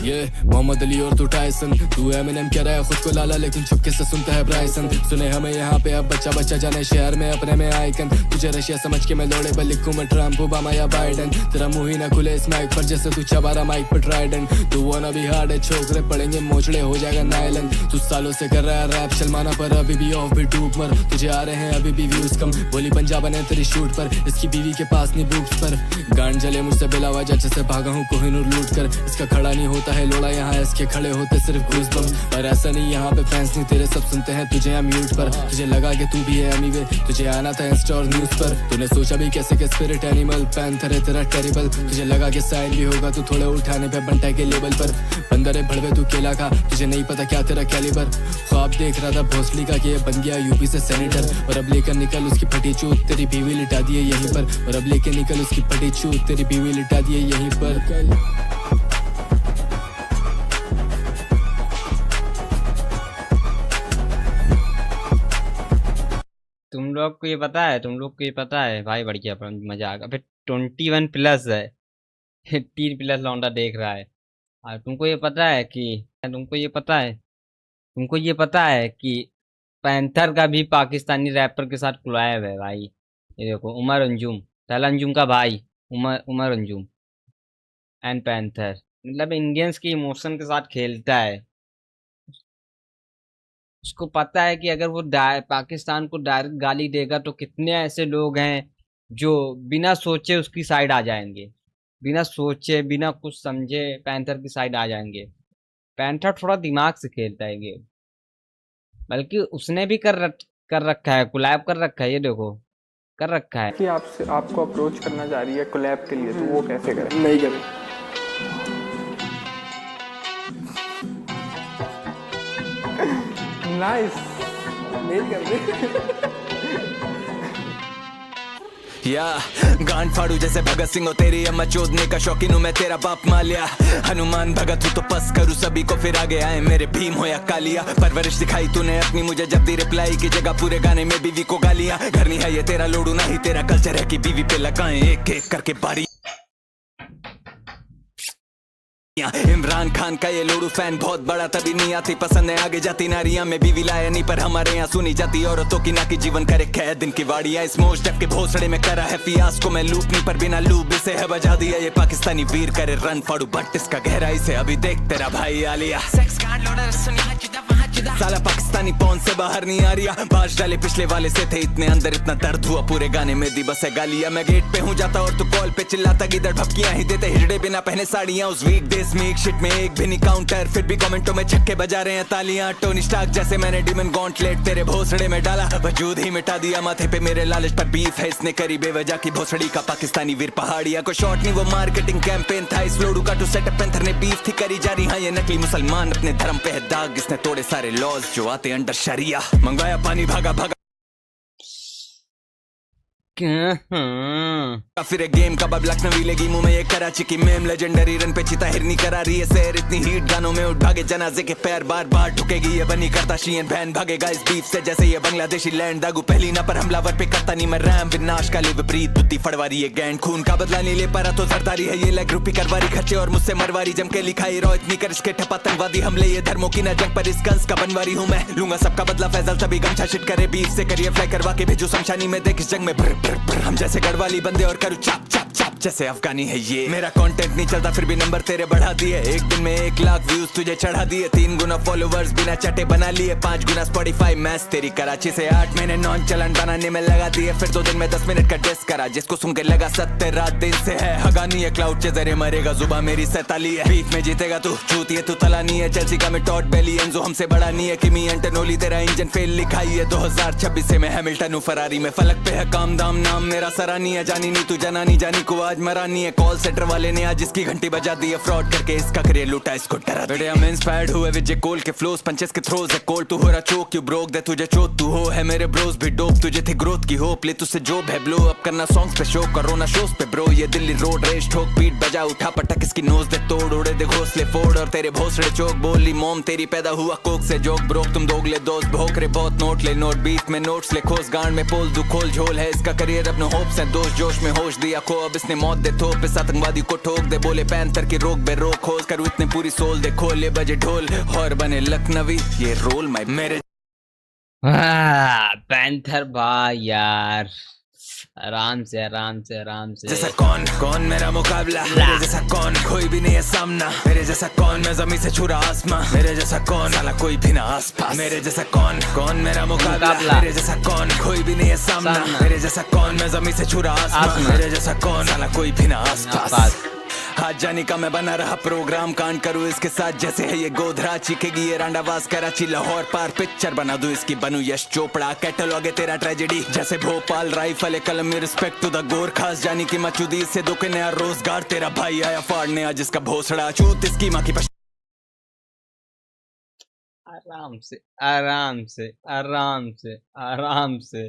ये मोहम्मद अली और तू टाइसन, तू एमिनेम कह रहा है खुद को लाला लेकिन चुपके से सुनता है ब्राइसन, सुने हमें यहाँ पे अब बच्चा बच्चा जाने शहर में अपने में आइकन, तुझे रशिया समझ के मैं लोड़े पर लिखूं मैं ट्रम्प ओबामा या बाइडेन, तेरा मुंह ही ना खुले इस माइक पर जैसे तू चबा रहा माइक पर ट्राइडेंट, तू वो ना भी हार्ड है छोकरे पड़ेंगे मोचड़े हो जाएगा नाइलन, तू सालों से कर रहा है रैप सलमाना पर अभी भी ऑफ भी डूब मर, तुझे आ रहे हैं अभी भी व्यूज कम, बोली पंजाब बने तेरी शूट पर, इसकी बीवी के पास नहीं बुक्स पर, गांड जले मुझसे बिला वजह जैसे भागा हूँ कोहिनूर लूट कर, इसका खड़ा नहीं होता है लोड़ा यहाँ इसके खड़े होते सिर्फ गूज़बम्स, पर ऐसा नहीं यहाँ पे फैंस नहीं तेरे सब सुनते हैं तुझे यहाँ म्यूट पर, तुझे लगा कि तू भी है एमीवे, तुझे आना था इंस्टा और न्यूज पर, तूने सोचा भी कैसे कि स्पिरिट एनिमल पैंथर है तेरा टेरिबल, तुझे लगा कि साइन भी होगा तू थोड़े उठाने पे बंटा के लेवल पर, बंदर है भड़वे तू केला खा, तुझे नहीं पता क्या तेरा कैलिबर, ख्वाब देख रहा था भोसली का कि ये बन गया यूपी से सेनेटर, और अब लेकर निकल उसकी फटी चूत तेरी बीवी लिटा दिए यहीं पर, और अब लेकर निकल उसकी फटी चूत तेरी बीवी लिटा दिए यहीं पर। तुम लोग को ये पता है, तुम लोग को ये पता है भाई, बढ़िया मजा आ गया। फिर 21 प्लस है, 18 प्लस लौंडा देख रहा है, और तुमको ये पता है कि तुमको ये पता है कि पैंथर का भी पाकिस्तानी रैपर के साथ कोलैब है भाई। ये देखो उमर अंजुम, तहला अंजुम का भाई उमर अंजुम, एंड पैंथर, मतलब इंडियंस के इमोशन के साथ खेलता है। उसको पता है कि अगर वो पाकिस्तान को डायरेक्ट गाली देगा तो कितने ऐसे लोग हैं जो बिना सोचे उसकी साइड आ जाएंगे, बिना सोचे बिना कुछ समझे पैंथर की साइड आ जाएंगे। पैंथर थोड़ा दिमाग से खेलता है गेम, बल्कि उसने भी कर रखा है, कोलैब कर रखा है, ये देखो कर रखा है कि आपको अप्रोच करना चाह रही है कोलैब के लिए, तो वो कैसे करें? नहीं करें। नाइस, नहीं कर रहे। या गांड फाड़ू जैसे भगत सिंह हो, तेरी अम्मा चोदने का शौकीन हूँ मैं, तेरा बाप मालिया। हनुमान भगत हूँ तो पस करूँ सभी को, फिर आगे आए मेरे भीम हो या कालिया। परवरिश दिखाई तूने अपनी मुझे, जब दी रिप्लाई की जगह पूरे गाने में बीवी को गालियां। घर नहीं है ये तेरा लोडू, नहीं तेरा कल्चर है कि बीवी पे लगाएं एक एक करके बारी। इमरान खान का ये लोडू फैन बहुत बड़ा, तभी नहीं आती पसंद है आगे जाती नारियां। में बीवी लाया नहीं पर हमारे यहाँ सुनी जाती औरतों की, ना कि जीवन करे कैद दिन की वाड़ियां। इस मोश जब के भोसड़े में करा है फियास को मैं लूप नहीं, पर बिना लूप इसे है बजा दिया ये पाकिस्तानी वीर। करे रन फाड़ू बट इसका गहराई से अभी देख तेरा भाई आलिया। साला पाकिस्तानी पौन से बाहर नहीं आ रिया, बाज डाले पिछले वाले से थे इतने अंदर, इतना दर्द हुआ पूरे गाने में दी बस है गालियां। मैं गेट पे हूँ जाता और तू कॉल पे चिल्लाता, गिदड़ भपकियां ही देते हिजड़े बिना पहने साड़ियां। उस वीक डेज में एक शिट में एक भी नहीं काउंटर, फिर भी कमेंटों में छक्के बजा रहे हैं तालियां। टोनी स्टार्क जैसे मैंने डिमन गॉन्टलेट तेरे भोसड़े में डाला, वजूद ही मिटा दिया माथे पे मेरे लालच पर बीफ है इसने करी बेवजह की भोसड़ी का पाकिस्तानी वीर पहाड़िया। को शॉट नहीं वो मार्केटिंग कैंपेन था, इस लोडू का टू सेटअप पैंथर ने बीफ थी करी जा रही। हाँ ये नकली मुसलमान अपने धर्म पे है दाग, इसने तोड़े सारे लॉज जो आते अंडर शरिया। मंगवाया पानी भागा भागा फिर गेम का बब लखनवी लगी मुंह में ये कराची की मेम। लेजेंडरी रन पे चिता हिरनी करा रही है सैर, इतनी हीट गानों में उठ भागे जनाजे के पैर, बार बार ठुकेगी ये बनी करता शीन बहन भागेगा इस बीफ से जैसे ये बांग्लादेशी लैंड। दागू पहली ना पर हमलावर पे करता नहीं मैं रैम, विनाश का ले विपरीत बुद्धि फड़वारी ये गैंड। खून का बदला नहीं ले पा रहा तो जरदारी है ये लग रूपी करवारी, खर्चे और मुझसे मरवारी जम के लिखाई रो इतनी कर इसके ठपा तंगवादी हमले। ये धर्मों की ना जंग पर इस कंस का बनवारी हूँ मैं, लूंगा सबका बदला फैजल तभी गमछा शिट करे बीफ से करिए फ्लाई करवा के भेजू शमशानी में। देख इस जंग में हम जैसे गढ़वाली बंदे और करूँ चाप चाप चाप जैसे अफगानी है ये। मेरा कंटेंट नहीं चलता फिर भी नंबर तेरे बढ़ा दिए, एक दिन में 1 लाख व्यूज तुझे चढ़ा दिए। 3 गुना फॉलोवर्स बिना चटे बना लिए, 5 गुना स्पॉटिफाई मैच तेरी कराची से 8 महीने नॉन चलन बनाने में लगा दिए। फिर 2 दिन में 10 मिनट का टेस्ट करा, जिसको सुन के लगा 70 रात दिन से है। हगानी है क्लाउड के जरिए मरेगा, जुबा मेरी 47 है। बीफ में जीतेगा तू चूती है तू तलानी है, चेल्सी का में टॉट बेली एंजो हमसे बड़ा नहीं है। किमी एंटोनोली तेरा इंजन फेल लिखाई है, 2026 से मैं हैमिल्टन हूँ फरारी में। फलक पे है काम दाम नाम मेरा सरानी है, जानी नहीं तू जनानी जानी को आज मरानी है। कॉल सेंटर वाले ने आज इसकी घंटी बजा दी है, फ्रॉड करके इसका करियर लूटा इसको डरा। बेटे हम इंस्पायर्ड हुए विद जे कोल के फ्लोज, पंचेस के थ्रोज है कोल। तू हो रहा चोक यू ब्रोक दे तुझे चोट, तू हो है मेरे ब्रोस भी डोप। तुझे थी ग्रोथ की होप ले तुझसे जॉब है ब्लो अप करना सॉन्ग्स पे शो करो शोज पे ब्रो। ये दिल्ली रोड रेस ठोक बीट बजा उठा पटक इसकी नोज दे तोड़, उड़े दे घोंसले फोड़ और तेरे भोसड़े चौक। बोली मोम तेरी पैदा हुआ कोक से जोक ब्रोक, तुम दोगले दोस्त भोक रे बहुत नोट ले नोट। बीफ में नोट्स ले खोस गांड में पोल दू खोल झोल है इसका करियर अब नो होप्स है। दोस्त जोश में होश दिया खो, अब इसने मौत दे थोप इस आतंकवादी को ठोक दे। बोले पैंथर की रोक बे रोक, खोज करूँ इतने पूरी सोल दे खोल। ये बजे ढोल और बने लखनवी ये रोल माय मेरे। पैंथर भाई यार आराम से आराम से आराम से। जैसा कौन कौन मेरा मुकाबला, मेरे जैसा कौन कोई भी नहीं है सामना। मेरे जैसा कौन मैं जमीन से छू रहा आसमां, मेरे जैसा कौन साला कोई भी ना आसपास। मेरे जैसा कौन कौन मेरा मुकाबला, मेरे जैसा कौन कोई भी नहीं है सामना। मेरे जैसा कौन मैं जमीन से छू रहा आसमां, मेरे जैसा कौन साला कोई भी ना आसपास। आज जाने का मैं बना रहा प्रोग्राम, कांड करूँ इसके साथ जैसे है ये गोधरा। चीखेगी ये रांडावास कराची लाहौर पार, पिक्चर बना दूं इसकी बनूं यश चोपड़ा। कैटलॉग है तेरा ट्रेजेडी जैसे भोपाल राइफल कलम में। रिस्पेक्ट टू द गोरखास जानी की मचूदी से दो के नया रोजगार। तेरा भाई आया फाड़ने आज इसका भोसड़ा, चूत इसकी माँ की आराम से आराम से आराम से आराम से।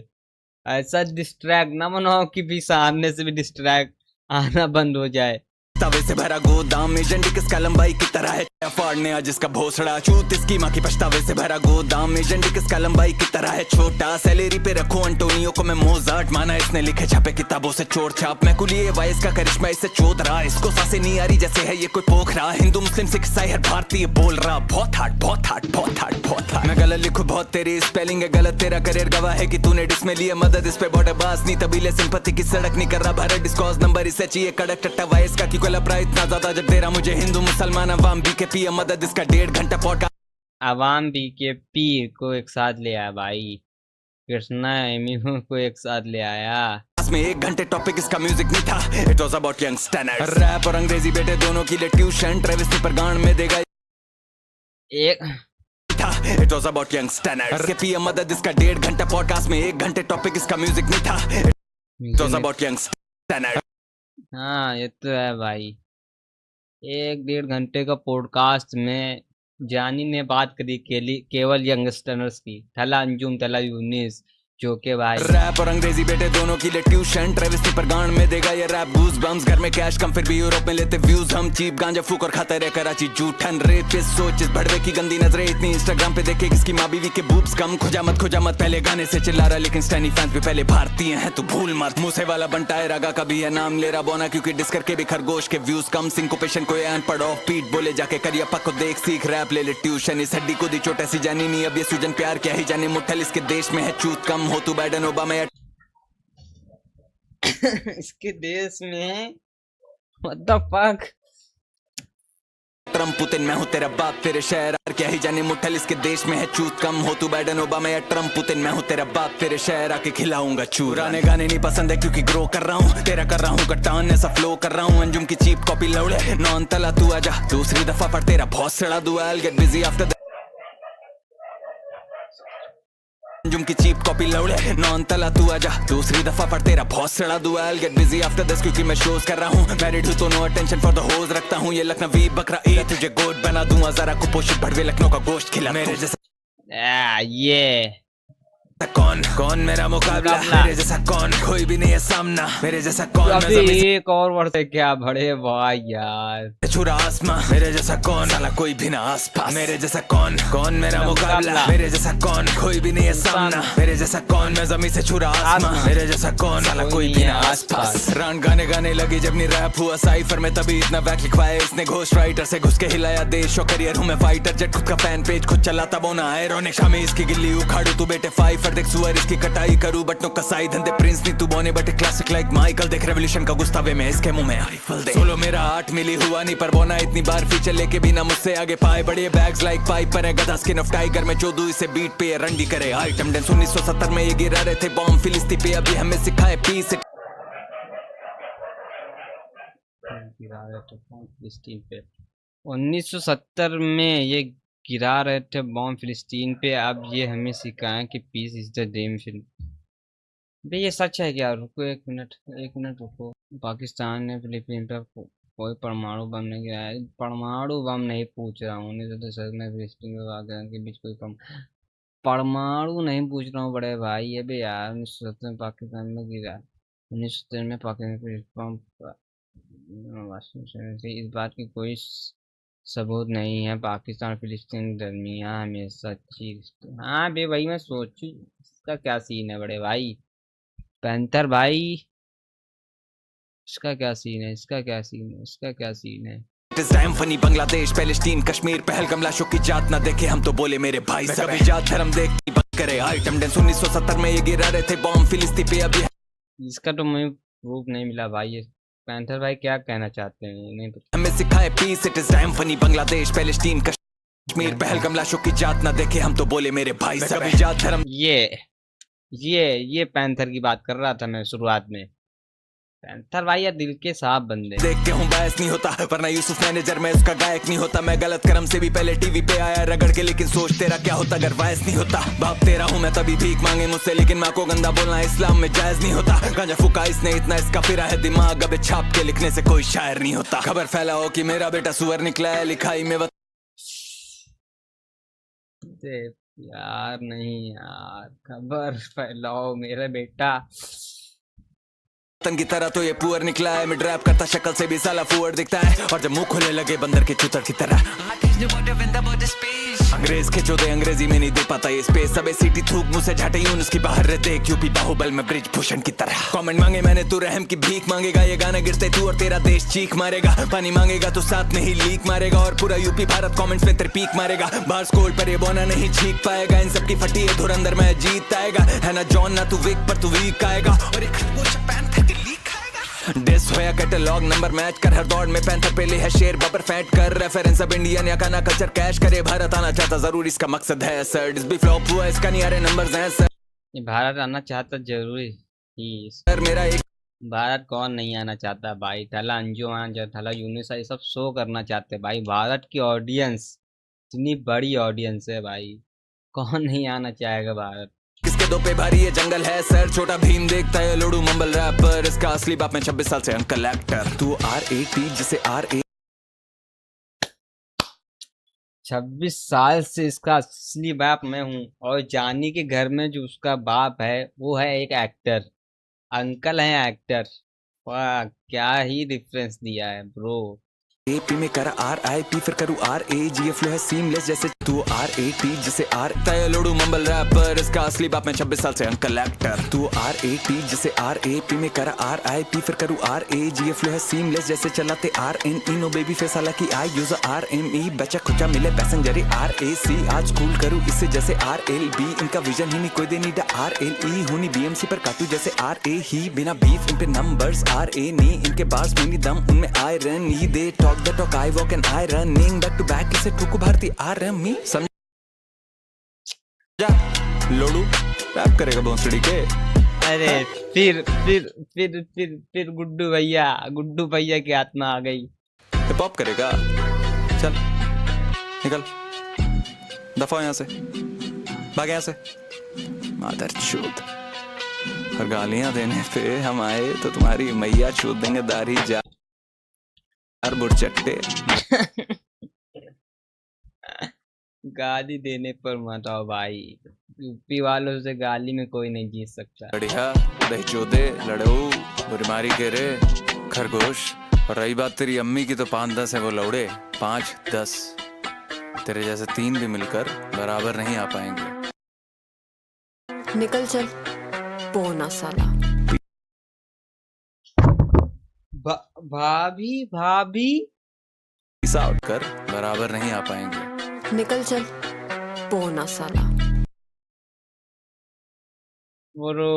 ऐसा डिस्ट्रैक्ट ना बनाओ कि भी सामने से भी डिस्ट्रैक्ट आना बंद हो जाए। तवे से भरा गोदाम में झंडी किसका लंबाई की तरह है, फाड़ने आज इसका भोसड़ा। चूत इसकी माँ की पछतावे से भरा गोदाम में झंडी किसका लंबाई की तरह है छोटा। सैलरी पे रखो अंटोनियो को मैं मोजार्ट माना, इसने लिखे छापे किताबों से चोर छाप। मैं कुलिए वाइस का करिश्मा इससे चोद रहा, इसको सांसें नहीं आ रही जैसे है ये कोई पोखरा। हिंदू मुस्लिम सिख ईसाई हर भारतीय बोल रहा बहुत हार्ड बहुत हार्ड बहुत हार्ड बहुत हार्ड। मैं गलत लिखूं बहुत तेरी स्पेलिंग है गलत, तेरा करियर गवाह है कि तूने डिस में लिया मदद। इस पे बॉर्डर बास नहीं तबीले सिंपत्ति की सड़क नहीं कर रहा भारत डिस्कॉज नंबर इससे चाहिए कड़क टट्टा वाइस का कि इक्वल अपरा इतना ज्यादा जब दे रहा मुझे हिंदू मुसलमान अवाम बीकेपी मदद इसका 1.5 घंटा पॉडकास्ट आवाम बीकेपी को एक साथ ले आया भाई, कृष्णा एमिनो को एक साथ ले आया। में 1 घंटे टॉपिक इसका म्यूजिक नहीं था, it was about young standards rap और अंग्रेजी बेटे दोनों के लिए ट्यूशन ट्रेविस पेपर गान में देगा एक था, it was about young standards के पीएम मदद इसका 1.5 घंटा पॉडकास्ट में 1 घंटे टॉपिक इसका म्यूजिक नहीं था, it was about young standards. हाँ ये तो है भाई, 1-1.5 घंटे का पॉडकास्ट में जानी ने बात करी केवल यंगस्टर्स की, थला अंजुम थला यूनिस जो के भाई रैप और अंग्रेजी बेटे दोनों के लिए ट्यूशन ट्रेविस पेपर गान में देगा ये रैप गूज बम्स घर में कैश कम फिर भी यूरोप में लेते व्यूज हम चीप गांजा फूक और खाता रहे कराची जूठन रेत पे सोच इस भड़वे की गंदी नजरें इतनी इंस्टाग्राम पे देखे किसकी माँ बीवी के बूब्स कम खोजा मत पहले गाने से चिल्ला रहा लेकिन स्टैनी फैंस भी पहले भारतीय हैं तू भूल मत मूसे वाला बनता है रागा का भी है नाम ले रहा बोना क्योंकि डिस करके भी खरगोश के व्यूज कम सिंकोपेशन को अनपढ़ ऑफ बीट बोले जाके करियप्पा को देख सीख रैप ले ट्यूशन इस हड्डी को दी चोट ऐसी जानी नहीं अब ये सूजन प्यार क्या ही जाने मुठल इसके देश में है चूत कम हो तू बाइडन ओबामा इसके देश में what the fuck Trump Putin मैं हूँ तेरा बाप तेरे शहर क्या ही जाने मुठल इसके देश में है चूत कम हो तू बाइडन ओबामा या ट्रम्प पुतिन मैं हूँ तेरा बाप तेरे शहर आके खिलाऊंगा चूराने गाने नहीं पसंद है क्योंकि ग्रो कर रहा हूँ तेरा कर रहा हूँ कट्टान ऐसा फ्लो कर रहा हूँ अंजुम की चीप कॉपी लौड़े नॉन तला तू आजा दूसरी दफा पर तेरा बहुत सड़ा दुआ I'll get busy after Anjum की चीप कॉपी लौड़े नॉन तला तू आजा दूसरी दफा पर तेरा बहुत सड़ा दुआ I'll get busy after this क्योंकि मैं शोज कर रहा हूँ मैरिड हूँ तो नो अटेंशन फॉर द होज रखता हूँ ये लखनवी बकरा ईद तुझे गोद बना दूंगा जरा कुपोषित भड़वे लखनऊ का गोश्त खिला मेरे जैसा ये कौन मेरा मुकाबला मेरे जैसा कौन कोई भी नहीं है सामना मेरे जैसा कौन अभी एक और वर्ड से क्या बड़े भाई यार छुरा आसमां मेरे जैसा कौन साला कोई भी ना आसपास मेरे जैसा कौन मेरा मुकाबला मेरे जैसा कौन कोई भी नहीं है सामना मेरे जैसा कौन मैं जमीन से छुरा आसमां मेरे जैसा कौन साला कोई भी ना आसपास रान गाने लगे जब नहीं रैप हुआ साइफर में तभी इतना वैक लिखवाया इसने घोस्ट राइटर से घुस के हिलाया देश और करियर हूँ मैं फाइटर जेट खुद का फैन पेज खुद चलाता बोना आयरॉनिक शामी इसकी गिल्ली उखाड़ू तू बेटे फाइफर देख सुअर इसकी कटाई करूं बट नो कसाई धंधे प्रिंस नहीं तू बोने बट क्लासिक लाइक माइकल देख रेवोल्यूशन का गुस्तावे में इसके मुंह में राइफल दे सोलो मेरा 8 मिली हुआ नहीं पर बोना इतनी बार फीचर लेके बिना मुझसे आगे पाए बड़े बैग्स लाइक पाइप पर है गधा स्किन ऑफ टाइगर में चोदू इसे बीट पे रंडी करे आइटम डेंस 1970 में ये गिरा रहे थे बॉम्ब फिलिस्ती पे अभी हमें सिखाए पीस गिरा रहे थे बॉम्ब फिलिस्तीन पे 1970 में ये गिरा रहे थे बॉम्ब फिलिस्तीन पे अब ये हमें सिखाएं कि peace is the dream film. भाई ये सच है क्या? रुको एक मिनट रुको। पाकिस्तान ने फिलीपीन पर कोई परमाणु बम नहीं गिराया। परमाणु बम नहीं पूछ रहा हूँ, 1970 में फिलिस्तीन के बीच कोई परमाणु नहीं पूछ रहा हूँ बड़े भाई। ये भी यार 1970 में पाकिस्तान में गिरा, 1970 में पाकिस्तान इस बात की कोई सबूत नहीं है। पाकिस्तान और फिलिस्तीन के दरमियान हमेशा अच्छी। हाँ बे भाई मैं सोचू इसका क्या सीन है बड़े भाई। पैंथर भाई इसका क्या सीन है, इसका क्या सीन है। This time funny Bangladesh Palestine Kashmir Pahalgam लाशों की जात ना देखे हम तो बोले मेरे भाई सब जात धर्म देख बंद करे। आइटम डेंस 1970 में ये गिरा रहे थे बॉम्ब फिलिस्तीन पे अभी इसका तो मुझे प्रूफ नहीं मिला भाई। ये पैंथर भाई क्या कहना चाहते हैं नहीं पता। हमें सिखाए peace it is time funny Bangladesh Palestine Kashmir Pahalgam लाशों की जात ना देखे हम तो बोले मेरे भाई सब जात धर्म। ये पैंथर की बात कर रहा था मैं शुरुआत में। पैंथर भाई या दिल के साफ बंदे। देख के हूँ बायस नहीं होता वरना यूसुफ मैनेजर में उसका गायक नहीं होता। मैं गलत कर्म से भी पहले टीवी पे आया रगड़ के, लेकिन सोच तेरा क्या होता अगर वायस नहीं होता। बाप तेरा हूँ मैं तभी भीख मांगे मुझसे, लेकिन माँ को गंदा बोलना इस्लाम में जायज नहीं होता। गांजा फूका इसने इतना इसका फिरा है दिमाग, अब छाप के लिखने से कोई शायर नहीं होता। खबर फैलाओ कि मेरा बेटा सुअर निकला है लिखाई में यार नहीं यार, खबर फैलाओ मेरा बेटा की तरह तो ये पुअर निकला है। मिड रैप करता शक्ल से भी साला फुअर दिखता है, और जब मुंह खुले लगे बंदर के चुतर की तरह। अंग्रेज के चौदह अंग्रेजी में नहीं दे पाता ये स्पेस। सब सीटी थूक मुंह से झाटे यूं उसकी बाहर रे देख यूपी बाहुबल में ब्रिज भूषण की तरह। कमेंट मांगे मैंने तू रहम की भीख मांगेगा, ये गाना गिरते तू और तेरा देश चीख मारेगा। पानी मांगेगा तो साथ में ही लीक मारेगा, और पूरा यूपी भारत कमेंट्स में तेरे पीक मारेगा। बार स्कोर पर ये बोना नहीं छीक पाएगा, इन सबकी फटी है धुरंधर में जीत आएगा। है ना जॉन ना तू विक पर तू वीक आएगा, और एक पैंथर के लीक आएगा। डिस होया कैटलॉग नंबर मैच कर हर दौड़ में पैंथर पे ले है शेर बबर फैट कर रेफरेंस अब इंडियन या काना कल्चर कैश करे भारत आना चाहता जरूर इसका मकसद है सर डिस भी फ्लॉप हुआ इसका नहीं आ रहे नंबर्स हैं सर ये भारत आना चाहता जरूरी ही सर मेरा एक भारत कौन नहीं आना चाहता भाई। थला अंजुम आना चाहता, थला यूनिसा ये सब शो करना चाहते हैं भाई। भारत की ऑडियंस इतनी बड़ी ऑडियंस है भाई, कौन नहीं आना चाहेगा भारत। किसके दो पे भारी ये जंगल है सर छोटा भीम देखता है लोडू मंबल रैपर इसका असली बाप में 26 साल से अंकल एक्टर तू RAT जिसे RA 26 साल से इसका असली बाप मैं हूँ और जानी के घर में जो उसका बाप है वो है एक एक्टर, अंकल है एक्टर। वाह क्या ही डिफरेंस दिया है ब्रो। AP में करा RIP फिर करूँ RAG फ्लो है सीमलेस जैसे तू RAT जिसे R लोडू मंबल रैपर इसका असली बाप में 26 साल से अंकल एक्टर तू RAT जिसे RAP में करा RIP फिर करूँ RAG फ्लो है सीमलेस जैसे चलाते RNE नो बेबी फेस हालांकि आई यूज RME बचा खुचा मिले पैसेंजर RAC आज कूल करूँ इससे जैसे RLB इनका विजन ही नहीं कोई दे नीडा RLE हुनी BMC पर काटू जैसे RA ही बिना बीफ इन पे नंबर्स RA नी इनके बार्स में नहीं दम उनमें iron he they talk the talk I walk and I running back to back इसे ठुकू भारती RME समझा लोडू रैप करेगा भोंसड़ी के। अरे फिर गुड्डू भैया की आत्मा आ गई। हिप हॉप करेगा चल निकल दफा हो यहाँ से भाग यहाँ से मादर चूत और गालियां देने पे हम आए तो तुम्हारी मैया चूत देंगे दाढ़ी जा बुरचट्टे गाली देने पर मत आओ भाई, यूपी वालों से गाली में कोई नहीं जीत सकता। बढ़िया दही चोदे लड़ो बुरीमारी के रे खरगोश और रही बात तेरी अम्मी की तो 5-10 है वो लौड़े 5-10 तेरे जैसे 3 भी मिलकर बराबर नहीं आ पाएंगे। निकल चल पोना साला। भाभी आउट कर बराबर नहीं आ पाएंगे। निकल चल पोना साला। ब्रो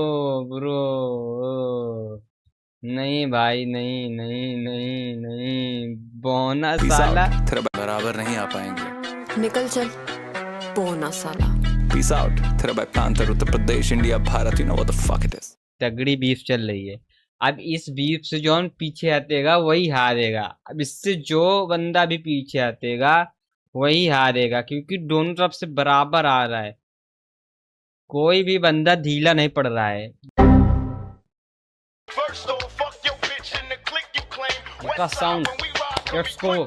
नहीं भाई नहीं बोना साला तेरा बराबर नहीं आ पाएंगे। निकल चल पोना साला। पीस आउट तेरा भाई panther Uttar Pradesh India Bharat you know what the fuck it is. तगड़ी बीफ चल रही है। अब इस बीफ से जो पीछे हटेगा वही हारेगा। अब इससे जो बंदा भी पीछे हटेगा वही हारेगा क्योंकि दोनों तरफ से बराबर आ रहा है, कोई भी बंदा ढीला नहीं पड़ रहा है। का साउंड लेट्स गो।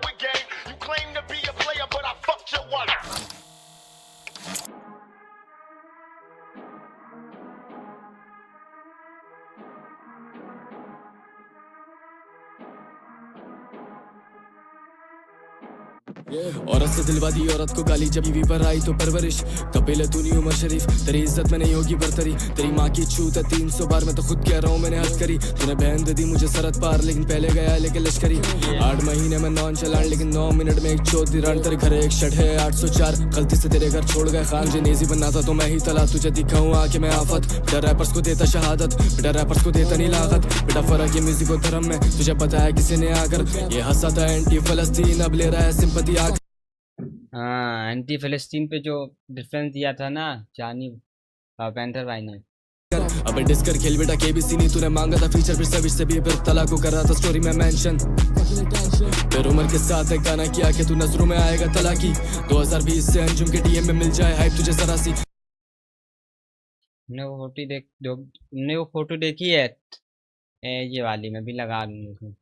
औरत से दिलवा दी औरत को गाली जब बीवी पर आई तो परवरिश कपिल तू नहीं उमर शरीफ तेरी इज्जत में नहीं होगी बरतरी तेरी माँ की छूत है 300 बार मैं तो खुद कह रहा हूँ मैंने हद करी तूने बहन दे दी मुझे सरहद पार लेकिन पहले गया लेके लश्करी 8 महीने में नॉन चलान लेकिन 9 मिनट में एक चौथी रान तेरे घर एक शट है 804 गलती से तेरे घर छोड़ गए खान जेनेजी बनना था तो मैं ही तला तुझे दिखाऊँ आके मैं आफत बेटा रैपर्स को देता शहादत बेटा रैपर्स को देता नहीं लागत बेटा फर्क ये म्यूजिक और धर्म में तुझे बताया किसी ने आकर ये हंसा था एंटी फलस्तीन अब ले रहा है सिंपैथी आकर। हाँ एंटी फिलिस्तीन पे जो डिफरेंस दिया था ना जानी पैंथर भाई ने। अबे डिस्कर खेल बेटा केबीसी नहीं तूने मांगा था फीचर फिर सर्विस से भी फिर तला को कर रहा था स्टोरी में मेंशन फिर उमर के साथ एक गाना किया कि तू नजरों में आएगा तला की 2020 से अंजुम के डीएम में मिल जाए हाइप तुझे जरा सी। हमने वो फोटो देखी है ये वाली मैं भी लगा दूंगा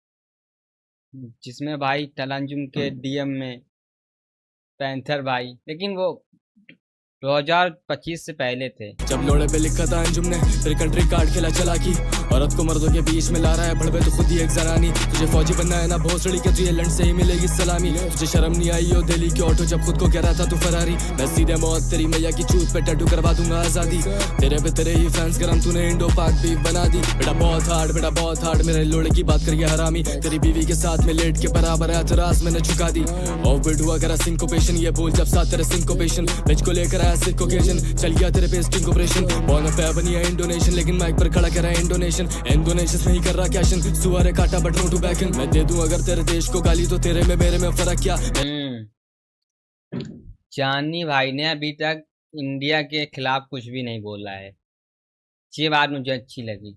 जिसमें भाई तलांजुम के डीएम में पैंथर भाई, लेकिन वो 2025 से पहले थे जब लोड़े पे लिखा था अंजुम ने फिर कंट्री कार्ड खेला चला की औरत को मर्दों के बीच में ला रहा है भड़वे तो खुद ही एक जनानी तुझे फौजी बनना है ना भोसड़ी के तुझे लंड से ही मिलेगी सलामी तुझे शर्म नहीं आई हो दिल्ली के ऑटो जब खुद को कह रहा था तू फरारी मैं सीधे मौत तेरी मैया की चूत पे टैटू करवा दूंगा आजादी तेरे पे तेरे ही फैंस गरम तूने इंडो पाक बीफ बना दी बेटा बहुत हार्ड मेरे लोड़े की बात करिए हरामी तेरी बीवी के साथ में लेट के बराबर है तरास मैंने झुका दी और बिट हुआ करा सिंकोपेशन ये बोल जब साथ तेरे सिंकोपेशन बेच को लेकर आया सिर्फ ओकेजन चल गया तेरे पे स्टिंग ऑपरेशन बॉर्न ऑफ बनी है इंडोनेशियन लेकिन माइक पर खड़ा करा इंडोनेशियन पैशन इंडोनेशियस नहीं कर रहा कैशन सुअर काटा बट नो टू बैकन मैं दे दूं अगर तेरे देश को गाली तो तेरे में मेरे में फर्क क्या चांदनी भाई ने अभी तक इंडिया के खिलाफ कुछ भी नहीं बोला है, ये बात मुझे अच्छी लगी।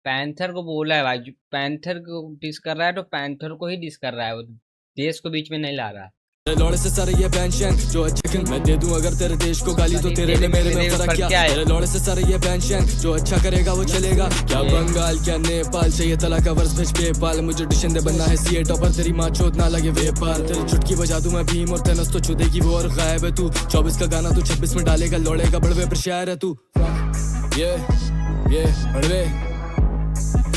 पैंथर को बोला है भाई, पैंथर को डिस कर रहा है तो पैंथर को ही डिस कर रहा है, वो देश को बीच में नहीं ला रहा। लौड़े से सारे ये बैंशन जो अच्छा मैं दे दूं अगर तेरे देश को गाली तो तेरे में मेरे में फर्क क्या है। लौड़े से सारे ये बैंशन जो अच्छा करेगा वो चलेगा, क्या बंगाल क्या नेपाल चाहिए तला का वर्ष भेज पेपाल, मुझे डिशन दे बनना है सीए टॉपर तेरी माँ चोट ना लगे वेपाल, तेरी चुटकी बजा दूं मैं भीम और तेनस तो चुदेगी वो और गायब है तू, 24 का गाना तू 26 में डालेगा, लौड़ेगा बड़वे पर शायर है तू। ये बड़वे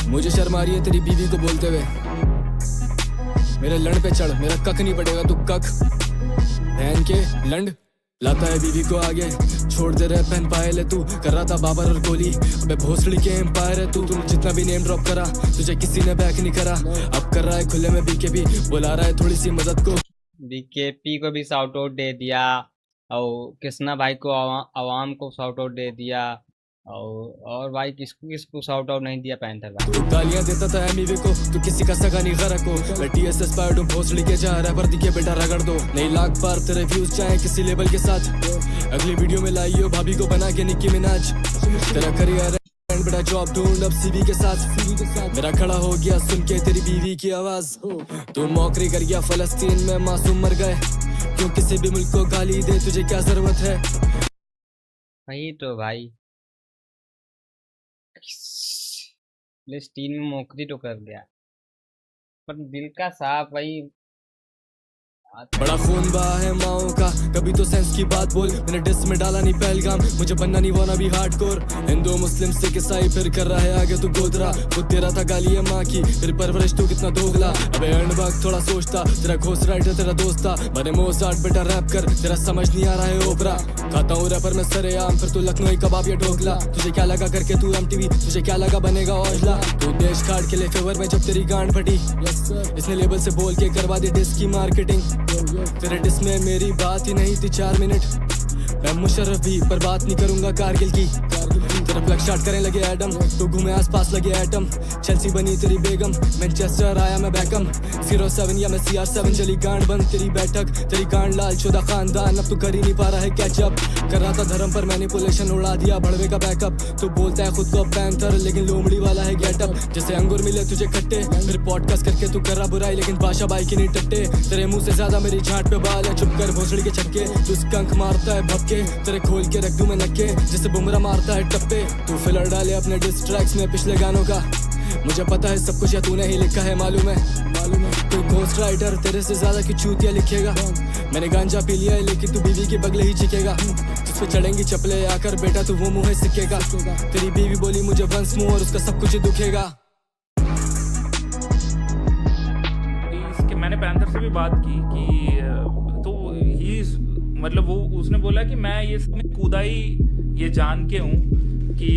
मुझे शर्म आ रही है तेरी बीवी को बोलते हुए, मेरे लंड पे चढ़ मेरा कक नहीं पड़ेगा तू कक बहन के लंड लाता है बीवी को आगे छोड़ दे रहे पहन पाए ले तू कर रहा था बाबर और कोहली अबे भोसड़ी के एम्पायर है तू जितना भी नेम ड्रॉप करा तुझे किसी ने बैक नहीं करा, अब कर रहा है खुले में बीकेपी बुला रहा है थोड़ी सी मदद को, बीकेपी को भी शाउट आउट दे दिया और कृष्णा भाई को आवाम को शाउट आउट दे दिया और भाई किसको शाउट आउट नहीं दिया पैंथर भाई। तू गालियां देता था एमईवी को तू किसी का सगा नहीं गरक हो, मैं टीएसएस पार्ट हूं भोसड़ी के जा रैपर दिखे बेटा रगड़ दो, नहीं लाख बार तेरे व्यूज चाहे किसी लेवल के साथ, अगली वीडियो में लाइयो भाभी को बना के निक्की मिनाज, तेरा करियर है बड़ा जॉब ढूंढ अब सीवी के साथ, मेरा खड़ा हो गया सुन के तेरी बीवी की आवाज, तू मौकरी कर गया फलस्तीन में मासूम मर गए, क्यों किसी भी मुल्क को गाली दे तुझे क्या जरूरत है। वही तो भाई फलस्तीन में मौकरी तो कर गया पर दिल का साफ भाई बड़ा खून बहा है माओ का कभी तो सेंस की बात बोल, मैंने डिस में डाला नहीं पहलगाम मुझे बनना नहीं वाना भी हार्डकोर, हिंदू मुस्लिम सिख ईसाई फिर कर रहा है आगे तू गोदरा, खुद तेरा था गाली है माँ की फिर परवरिश तू कितना दोगला, अबे अनबाग थोड़ा सोचता तेरा घोष राइटर तेरा दोस्ता बने मोसाट बेटा रैप कर तेरा समझ नहीं आ रहा है ओपरा, खाता हूँ रैपर में सरेआम फिर तू लखनऊ कबाब या ढोकला, तुझे क्या लगा करके तू एमटीवी तुझे क्या लगा बनेगा औजला, तू देश खाड़ के लिए फेवर में जब तेरी गांड फटी इसने लेबल से बोल के करवा दी डिस की मार्केटिंग, तेरे डिस में मेरी बात ही नहीं थी 4 मिनट, मैं मुशर्रफ भी पर बात नहीं करूंगा कारगिल की, तेरा प्लग शॉट करने लगे एडम तो घूमे आसपास लगे एटम, चेल्सी बनी तेरी बेगम मैनचेस्टर आया मैं बैकम 07 या मैं CR7 चली गांड बंद तेरी बैठक तेरी गांड लाल शुदा खानदान, अब तू कर ही नहीं पा रहा है कैचअप, कर रहा था धर्म पर मैनिपुलेशन उड़ा दिया बढ़वे का बैकअप, तू बोलता है खुद को पैंथर लेकिन लोमड़ी वाला है गेटअप, जैसे अंगूर मिले तुझे खट्टे फिर पॉडकास्ट करके तू कर रहा बुराई लेकिन बादशाह भाई की नहीं टट्टे, तेरे मुंह से ज्यादा मेरी झाट पे बाल है चुप कर भोसड़ी के छक्के, तू स्कंक मारता है भपके तेरे खोल के रख दूं मैं नक्के जैसे बुमरा मारता है टप्पे, तू फिलर डाले अपने डिस ट्रैक्स में पिछले गानों का, मुझे पता है सब कुछ या तूने ही लिखा है मालूम है तू घोस्ट राइटर तेरे से ज्यादा की चूतिया लिखेगा, मैंने गांजा पी लिया है लेकिन तू बीवी के बगले ही चिकेगा, तुझ पे चढ़ेंगी चपले आकर बेटा तू वो मुंह सिकेगा, तेरी बीवी बोली मुझे वंस मुंह और उसका सब कुछ ही दुखेगा। मैंने पैंथर से भी बात की कि तो ही मतलब वो उसने बोला कि मैं ये कूदा ही ये जान के हूँ कि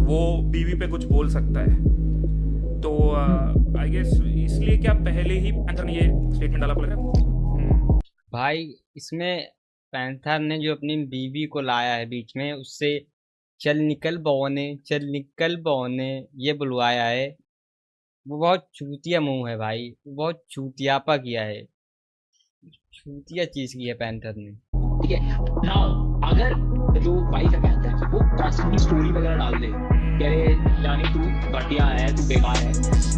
वो बीवी पे कुछ बोल सकता है, तो आई गेस इसलिए क्या पहले ही पैंथर ने ये स्टेटमेंट डाला पड़ेगा भाई, इसमें पैंथर ने जो अपनी बीवी को लाया है बीच में उससे चल निकल बौने ये बुलवाया है, वो बहुत चूतिया मुंह है भाई, वो बहुत चूतियापा किया है, चूतिया चीज की है पैंथर ने। ठीक है नाउ अगर जो वाइफ है पैंथर की वो कॉन्स्टेंटली स्टोरी वगैरह डाल दे कह रहे जानी तू घटिया है तू बेकार है,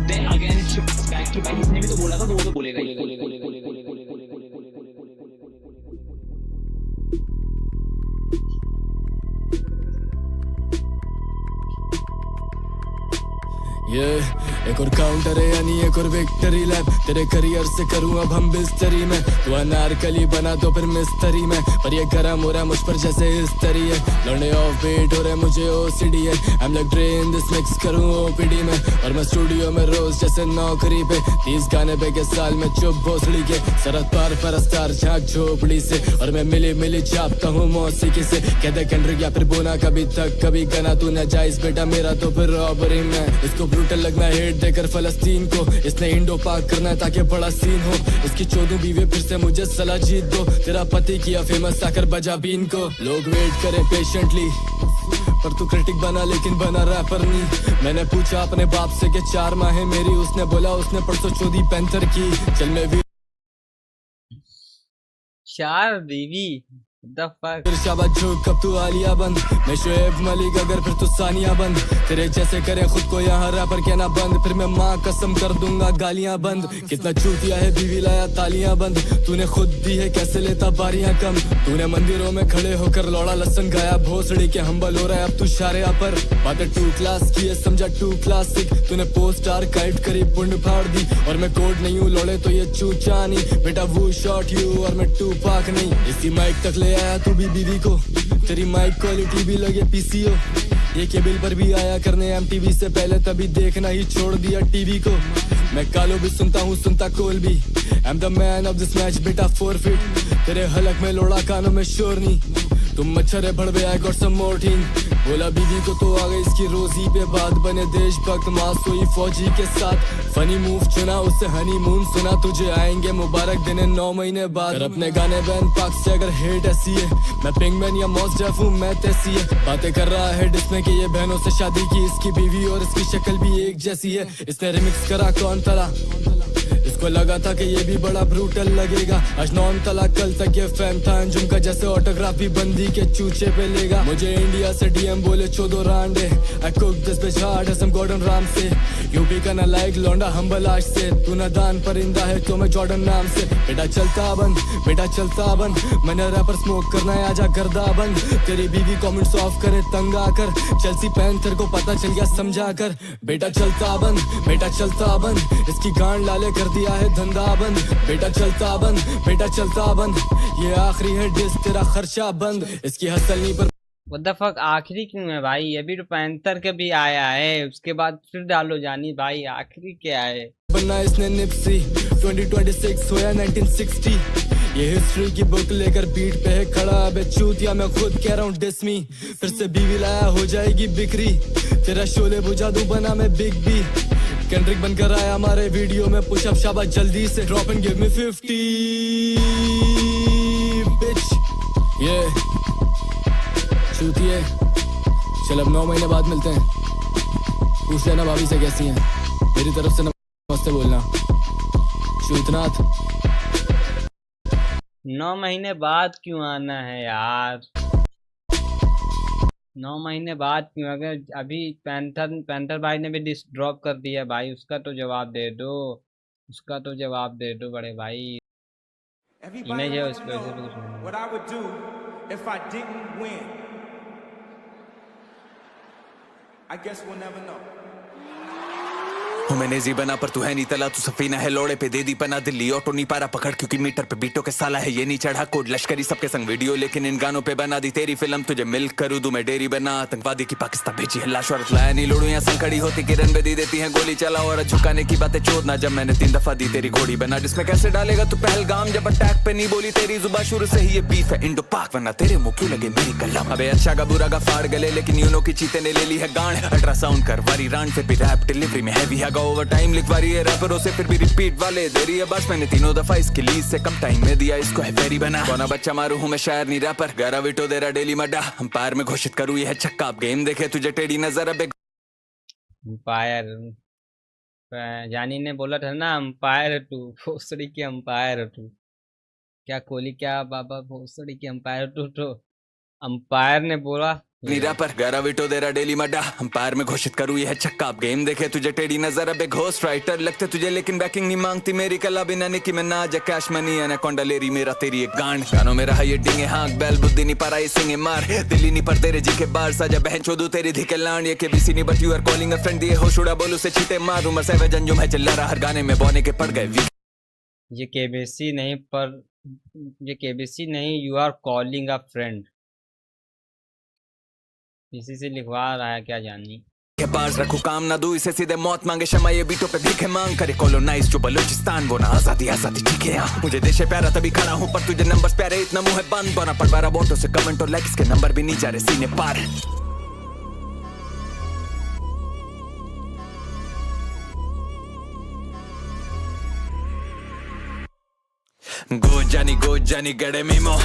then again it shifts back कि भाई इसने भी तो बोला था तो वो तो बोलेगा ये एक और काउंटर है यानी एक और विक्ट्री लैप, तेरे करियर से करूँ अब हम बिस्तरी में, तू अनारकली बना तो फिर मिस्त्री में, पर ये गरम हो रहा है मुझ पर जैसे हिस्ट्री है, लौंडे ऑफ बीट हो रहे मुझे ओसीडी है, I am like drain this mix करूँ ओपीडी में, और मैं स्टूडियो में रोज जैसे नौकरी पे 30 गाने पे के साल में चुप भोसड़ी के, सरहद पार परस्तार झाक झोपड़ी से, और मैं मिली छापता हूँ मौसीकी से, कहते कंट्री या फिर बोना कभी तक कभी गना तू नाजायज बेटा मेरा तो फिर रॉबरी में, इसको ब्रूटल लगना हेट देकर फलस्तीन को, इसने इंडो पाक करना है ताकि बड़ा सीन हो। इसकी 14 बीवी फिर से मुझे सलाह जीत दो, तेरा पति किया फेमस आकर बजा बीन को। लोग वेट करे पेशेंटली पर तू क्रिटिक बना लेकिन बना रैपर नहीं। मैंने पूछा अपने बाप से कि 4 माह है मेरी, उसने बोला उसने परसों चौधी पैंथर की। चल मैं भी 4 बीवी फिर शाबाश झोंक कब तू आलिया बंद, मैं शोएब मलिक अगर फिर तू सानिया बंद। तेरे जैसे करे खुद को यहाँ रैपर कहना बंद, फिर मैं माँ कसम कर दूंगा गालियाँ बंद। कितना चूतिया है बीवी लाया तालियां बंद, तूने खुद दी है कैसे लेता बारियां कम। तूने मंदिरों में खड़े होकर लौड़ा लसन गाया, भोसड़ी के हम्बल हो रहा है अब तू शारिया पर। बातें 2 क्लास की है समझा 2 क्लास सिक, तूने पोस्ट आर्काइव करी पुंड फाड़ दी। और मैं कोड नहीं हूँ लौड़े तो ये चूचा नहीं, बेटा वो शॉट यू और मैं 2 पाक नहीं। इसी माइक तक ले आया तू भी बीवी को, तेरी माइक क्वालिटी भी लगे पीसीओ। ये केबल पर भी आया करने एमटीवी से पहले, तभी देखना ही छोड़ दिया टीवी को। मैं कालो भी सुनता हूँ सुनता कोल भी, I am the man of this match बेटा 4 फीट। तेरे हलक में लोड़ा कानों में शोर नहीं, तुम मच्छर है भड़वे I got some more tin. बोला बीवी को तो आ गई इसकी रोजी पे बात, बने देशभक्त मां सोई फौजी के साथ। फनी मूव चुना उससे हनीमून सुना, तुझे आएंगे मुबारक दिन 9 महीने बाद। अपने गाने बैन पाक से अगर हेट ऐसी है, मैं पिंगमैन या मॉस डेफ हूँ मैं तैसी है। बातें कर रहा है जिसमें कि ये बहनों से शादी की, इसकी बीवी और इसकी शक्ल भी एक जैसी है। इसने रिमिक्स करा कौन तला, इसको लगा था कि ये भी बड़ा ब्रूटल लगेगा। आज नॉन तला कल तक ये फैन था अंजुम का, जैसे ऑटोग्राफ भी बंदी के चूचे पे लेगा। मुझे इंडिया से डीएम बोले 14 रांडे, I cook this bitch hard as some Gordon Ramsay. UP का ना लाइक लौंडा हम्बल आज से, तू ना दान परिंदा है तो मैं जॉर्डन नाम से। बेटा चलता बंद बेटा चलता बंद, मैंने रैपर स्मोक करना है आजा गर्दा बंद। तेरी बीवी कमेंट्स ऑफ करे तंग आकर, चेल्सी पैंथर को पता चल गया समझा कर। बेटा चलता बंद इसकी गांड लाले कर दिया है धंधा बंद। बेटा चलता बंद ये आखिरी है डिस तेरा खर्चा बंद। इसकी हसल नहीं पर What the fuck, आखिरी क्यों है भाई? अभी तो पैंथर के भी आया है, उसके बाद फिर डालो जानी भाई, आखिरी क्या है? बनना इसने निप्सी 2026 होया 1960, ये हिस्ट्री की बुक लेकर बीट पे है खड़ा। अबे चूतिया मैं खुद कह रहा हूँ डिसमी, फिर से बीवी लाया हो जाएगी बिक्री। तेरा शोले बुझा दूं बना मैं बिग बी, केंड्रिक बनकर आया हमारे वीडियो में पुशअप शाबाश जल्दी से ड्रॉप एंड गिव मी 50 बिच ये चूतिए। चल अब 9 महीने बाद मिलते हैं, पूछ लेना भाभी से कैसी हैं, मेरी तरफ से नमस्ते बोलना। चूतनाथ 9 महीने बाद क्यों आना है यार? 9 महीने बाद क्यों? अगर अभी पैंथर भाई ने भी डिस्क ड्रॉप कर दिया भाई, उसका तो जवाब दे दो बड़े भाई। इमेज है उस पे what I would do if I didn't win. I guess we'll never know. हूँ मैं नेजी बना पर तू है नहीं तला, तू सफीना है लोड़े पे दे दी पना। दिल्ली ऑटो नहीं पारा पकड़ क्योंकि मीटर पे बीटों के साला है ये नहीं चढ़ा कोड। लश्करी सबके संग वीडियो लेकिन इन गानों पे बना दी तेरी फिल्म। तुझे मिल्क करूँ दूं मैं डेरी बना, आतंकवादी की पाकिस्तान भेजी है लाश औरत लाया नहीं लोड़ू यहाँ संकड़ी होती किरण बेदी देती है गोली चला और झुकाने की बातें चोद ना। जब मैंने 3 दफा दी तेरी घोड़ी बना, जिसमें कैसे डालेगा तू पहलगाम जब अटैक पे नहीं बोली तेरी जुबान। शुरू से ही ये बीफ है इंडो पाक वरना तेरे मुंह क्यों लगे मेरी कलम। अबे अच्छा का बुरा का फाड़ गले लेकिन यूनो की चीते ने ले ली है गांड। अल्ट्रासाउंड कर वारी रांड फिर भी रैप डिलीवरी में हैवी है ओवर टाइम लिखवा रही है रैपरों से फिर भी रिपीट वाले दे रही है बस। मैंने 3 दफा इसकी लीज से कम टाइम में दिया इसको है फेरी बना। कौना बच्चा मारू हूँ मैं शायर नहीं रैपर, गारा विटो दे रहा डेली मड्डा। अंपायर में घोषित करूँ ये है छक्का, अब गेम देखे तुझे टेढ़ी नजर। अब अंपायर जानी ने बोला था ना अंपायर तू, भोसड़ी के अंपायर तू। क्या कोहली क्या बाबा भोसड़ी के अंपायर तू, तो अंपायर ने बोला नीरा पर गारा विटो दे रहा डेली मड्डा। अंपायर में घोषित करूँ ये है छक्का, अब गेम देखे तुझे टेढ़ी नजर। अब घोस्ट राइटर लगते तुझे लेकिन बैकिंग नहीं मांगती मेरी कला बिना निकी में ना जा कैश मनी एनाकोंडा लेरी मेरा तेरी एक गांड। गानों में रहा ये डिंगे हाँक बैल बुद्धि नहीं पारा ये सिंगे मार। दिल्ली नहीं पर तेरे जी के बार साजा बहन चोदू तेरी धिके लांड। ये केबीसी नहीं but you are calling a friend, दिए हो शुड़ा बोलू से चीते मार। उमर से जंजुम है चिल्ला रहा हर गाने में बौने के पड़ गए। ये केबीसी नहीं पर ये केबीसी नहीं, you are calling a friend, इसी से लिखवा रहा है क्या जानी। के पास रखू काम ना दूं इसे सीधे मौत मांगे शमा। ये बीटों पे भीखे मांग करे कॉलोनाइज जो बलूचिस्तान वो ना आजादी आजादी ठीक है। मुझे देश है प्यारा तभी खड़ा हूँ पर तुझे नंबर्स प्यारे इतना मुंह है बंद। बना पर 12 वोटों से कमेंट और लाइक्स के नंबर भी नहीं जा रहे सीने पार। गो जानी गड़े मीमो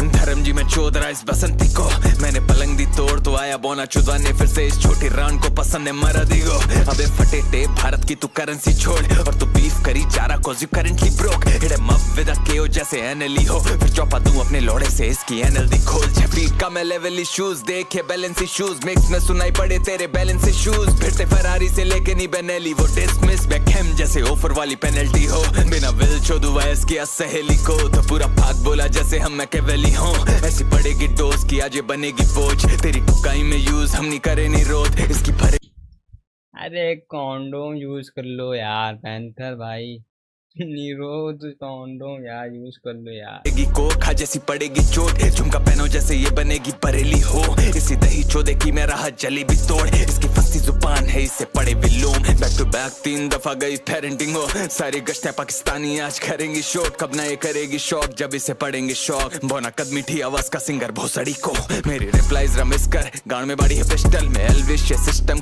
धर्म जी में चौधरा इस बसंती को मैंने पलंग दी तोड़ तो आया बोना चुदवाने फिर से इस छोटी रान को पसंद है मरा दिगो अबे फटे टेप भारत की तू करेंसी छोड़ और तू बीफ करी चारा कॉज यू करंटली ब्रोक हिडे मफ विद अ केओ जैसे एनएलई हो फिर चौपा दूं अपने लोड़े से इसकी एनएलडी खोल 6 फीट का मैं लेवली शूज देखे बैलेंसी शूज मिक्स में सुनाई पड़े तेरे बैलेंसी शूज फिरते फरारी से लेके नी बेनेली वो डिसमिस बैकहैम जैसे ऑफर वाली पेनल्टी हो बिना विल चोदू वैस किया सहेली को तो पूरा भाग बोला जैसे हम मैकेवेली हों ऐसी पड़ेगी डोज की आज ये बनेगी बोझ तेरी टुकाई में यूज हम नहीं करे नहीं रोज इसकी भरे अरे कॉन्डोम यूज कर लो यार पैंथर भाई निरोध कॉन्डोम यार यूज कर लो यार कोखा जैसी पड़ेगी चोट झुमका पहनो जैसे ये बनेगी बरेली हो इसी दही चोदे की मैं राह जली भी तोड़ इसकी फंसी जुबान है इससे पड़े विलोम बैक टू बैक 3 दफा गई पेरेंटिंग हो सारी गश्तें पाकिस्तानी आज करेंगी शॉट कब ना ये करेगी शॉक जब इसे पड़ेंगे शॉक बोना कद मीठी आवाज का सिंगर भोसड़ी को मेरी रिप्लाईज रमिस कर गान में बड़ी है पिस्टल में एल्विश सिस्टम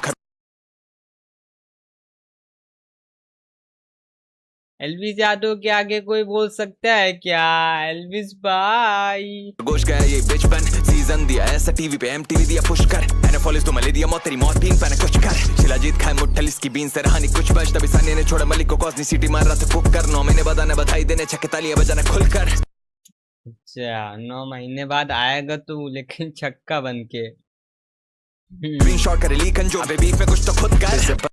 एल्विस यादव के आगे कोई बोल सकता है क्या एल्विस भाई गोश गया ये बचपन सीजन दिया ऐसा टीवी पे एमटीवी दिया पुश कर एनएफएल इस तो मले दिया मौत तेरी मौत पीन पे कुछ कर शिलाजीत खाए मुट्ठल इसकी बीन से रहानी कुछ बच तभी सानिया ने छोड़ा मलिक को कॉस्नी सिटी मार रहा था कुक कर 9 महीने बाद आने बधाई देने छक्के तालियां बजाना खुलकर अच्छा 9 महीने बाद आएगा तू लेकिन छक्का बन के स्क्रीनशॉट करे लीकन जो अबे बीफ में कुछ तो खुद कर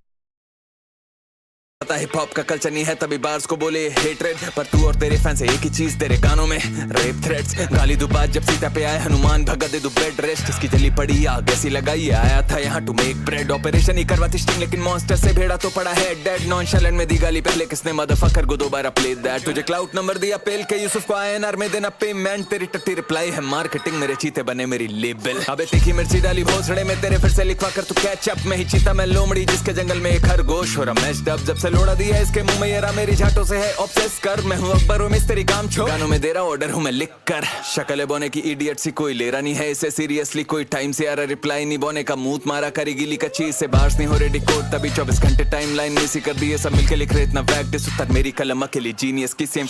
पता हिप हॉप का कल्चर नहीं है तभी बार्स को बोले हेट्रेड पर तू और तेरे फैंस एक ही चीज तेरे कानों में रेप थ्रेट्स गाली दो बात जब सीता पे आए हनुमान भगा दे दो बेड रेस्ट इसकी जली पड़ी आग ऐसी लगाई आया था यहाँ टू मेक ब्रेड ऑपरेशन ही करवाती स्टिंग लेकिन मॉन्स्टर से भेड़ा तो पड़ा है डेड नॉनशैलेंट में दी गाली पहले किसने मदरफकर को दोबारा प्ले दैट तुझे क्लाउड नंबर दिया पेल के यूसुफ को आईएनआर में देना पेमेंट तेरी टट्टी रिप्लाई है मार्केटिंग मेरे चीते बने मेरी लेबल अबे तीखी मिर्ची डाली भोसड़े में तेरे फिर से लिखवा कर तू कैचअप में ही चीता मैं लोमड़ी जिसके जंगल में एक खरगोश हो रहा मैच जब से लोड़ा दिया इसके मुंह में येरा मेरी झाटों से है ऑब्सेस कर मैं हूँ अकबर हूँ मिस्त्री काम छोड़ गानों में दे रहा ऑर्डर हूँ मैं लिख कर शक्ल बोने की इडियट सी कोई ले रहा नहीं है इसे सीरियसली कोई टाइम से आ रहा रिप्लाई नहीं बोने का मूत मारा करी गिली का चीज से बार्स नहीं हो रही डिकोड तभी 24 घंटे टाइमलाइन मिस कर दिए सब मिलके लिख रहे इतना प्रैक्टिस उतर मेरी कलम अकेली जीनियस की सेम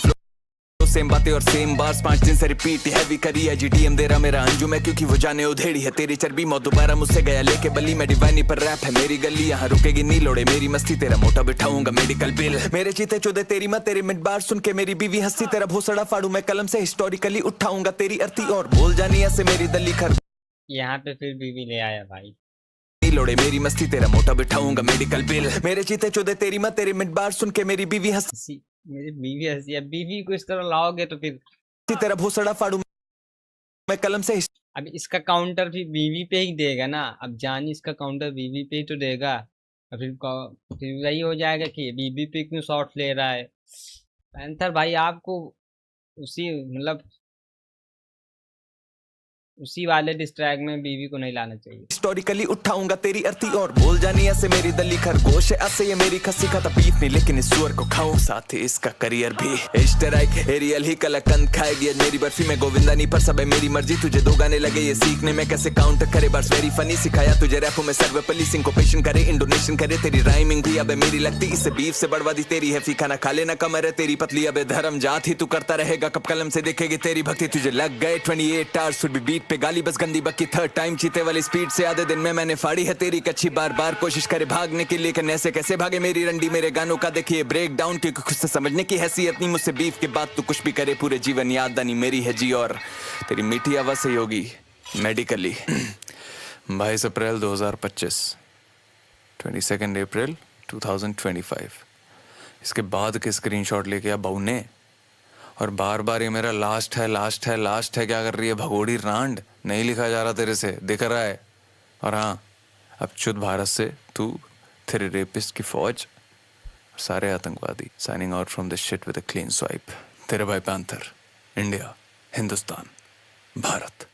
सेम बातें और सेम बार्स 5 दिन से रिपीट हैवी करी है जीटीएम दे रहा मेरा अंजुम है क्योंकि वो जाने उधेड़ी है तेरी चर्बी मौत दोबारा मुझसे गया लेके बल्ली में डिवाइनी पर रैप है मेरी गली यहाँ रुकेगी नहीं लोड़े मेरी मस्ती तेरा मोटा बिठाऊंगा मेडिकल बिल मेरे चीते चौदे तेरी माँ तेरे मिड बार सुन के मेरी बीवी हंसी तेरा भोसड़ा फाड़ू मैं कलम से हिस्टोरिकली उठाऊंगा तेरी अर्थी और बोल जानी ऐसे मेरी दली खर यहाँ पे फिर बीवी ले आया भाई लोड़े मेरी मस्ती तेरा मोटा बिठाऊंगा मेडिकल बिल मेरे चीते चौदे तेरी माँ तेरे मिड बार सुन के मेरी बीवी हंसी मेरी बीवी हंसी अब बीवी को इस तरह लाओगे तो फिर तेरा भोसड़ा फाड़ू मैं कलम से अब इसका काउंटर भी बीवी पे ही देगा ना अब जानी इसका काउंटर बीवी पे ही तो देगा फिर वही हो जाएगा कि बीवी पे क्यों शॉट ले रहा है पैंथर भाई आपको उसी मतलब उसी वाले डिस्ट्रैक्ट में बीवी को नहीं लाना चाहिए हिस्टोरिकली उठाऊंगा तेरी अर्थी और बोल जानी ऐसे मेरी दली खरगोश है ऐसे ये मेरी खस्सी खाता बीफ नहीं लेकिन इस सुअर को खाऊं साथ ही इसका करियर भी स्ट्राइक एरियल ही कलाकंद खाएगी आज मेरी बर्फी में गोविंदा नहीं पर सब है मेरी मर्जी तुझे 2 गाने लगे ये सीखने में कैसे काउंटर करे बस वेरी फनी सिखाया तुझे रैपों में सर्वपल्ली सिंकोपेशन करे इंडोनेशियन करे तेरी राइमिंग भी अब मेरी लगती इससे बीफ से बढ़वा दी तेरी है फी खाना खा लेना कमर है तेरी पतली अब धर्म जात ही तू करता रहेगा कब कलम से देखेगी तेरी भक्ति तुझे लग गए 28 आवर्स शुड बी बीट पे गाली बस गंदी बक्की 3rd टाइम चीते वाली स्पीड से आधे दिन में मैंने फाड़ी है तेरी कच्ची बार बार कोशिश करे भागने के लिए कि ऐसे कैसे भागे मेरी रंडी मेरे गानों का देखिए ब्रेक डाउन क्योंकि खुद से समझने की हैसियत नहीं मुझसे बीफ के बाद तू कुछ भी करे पूरे जीवन याद नहीं मेरी है जी और तेरी मीठी आवाज से होगी मेडिकली 22 अप्रैल 2025 22 अप्रैल 2025 इसके बाद के स्क्रीनशॉट लेके आ बहू ने और बार बार ये मेरा लास्ट है क्या कर रही है भगोड़ी रांड नहीं लिखा जा रहा तेरे से दिख रहा है और हाँ अब चुद भारत से तू तेरे रेपिस्ट की फौज सारे आतंकवादी signing out from this shit with a clean swipe तेरे भाई पैंथर इंडिया हिंदुस्तान भारत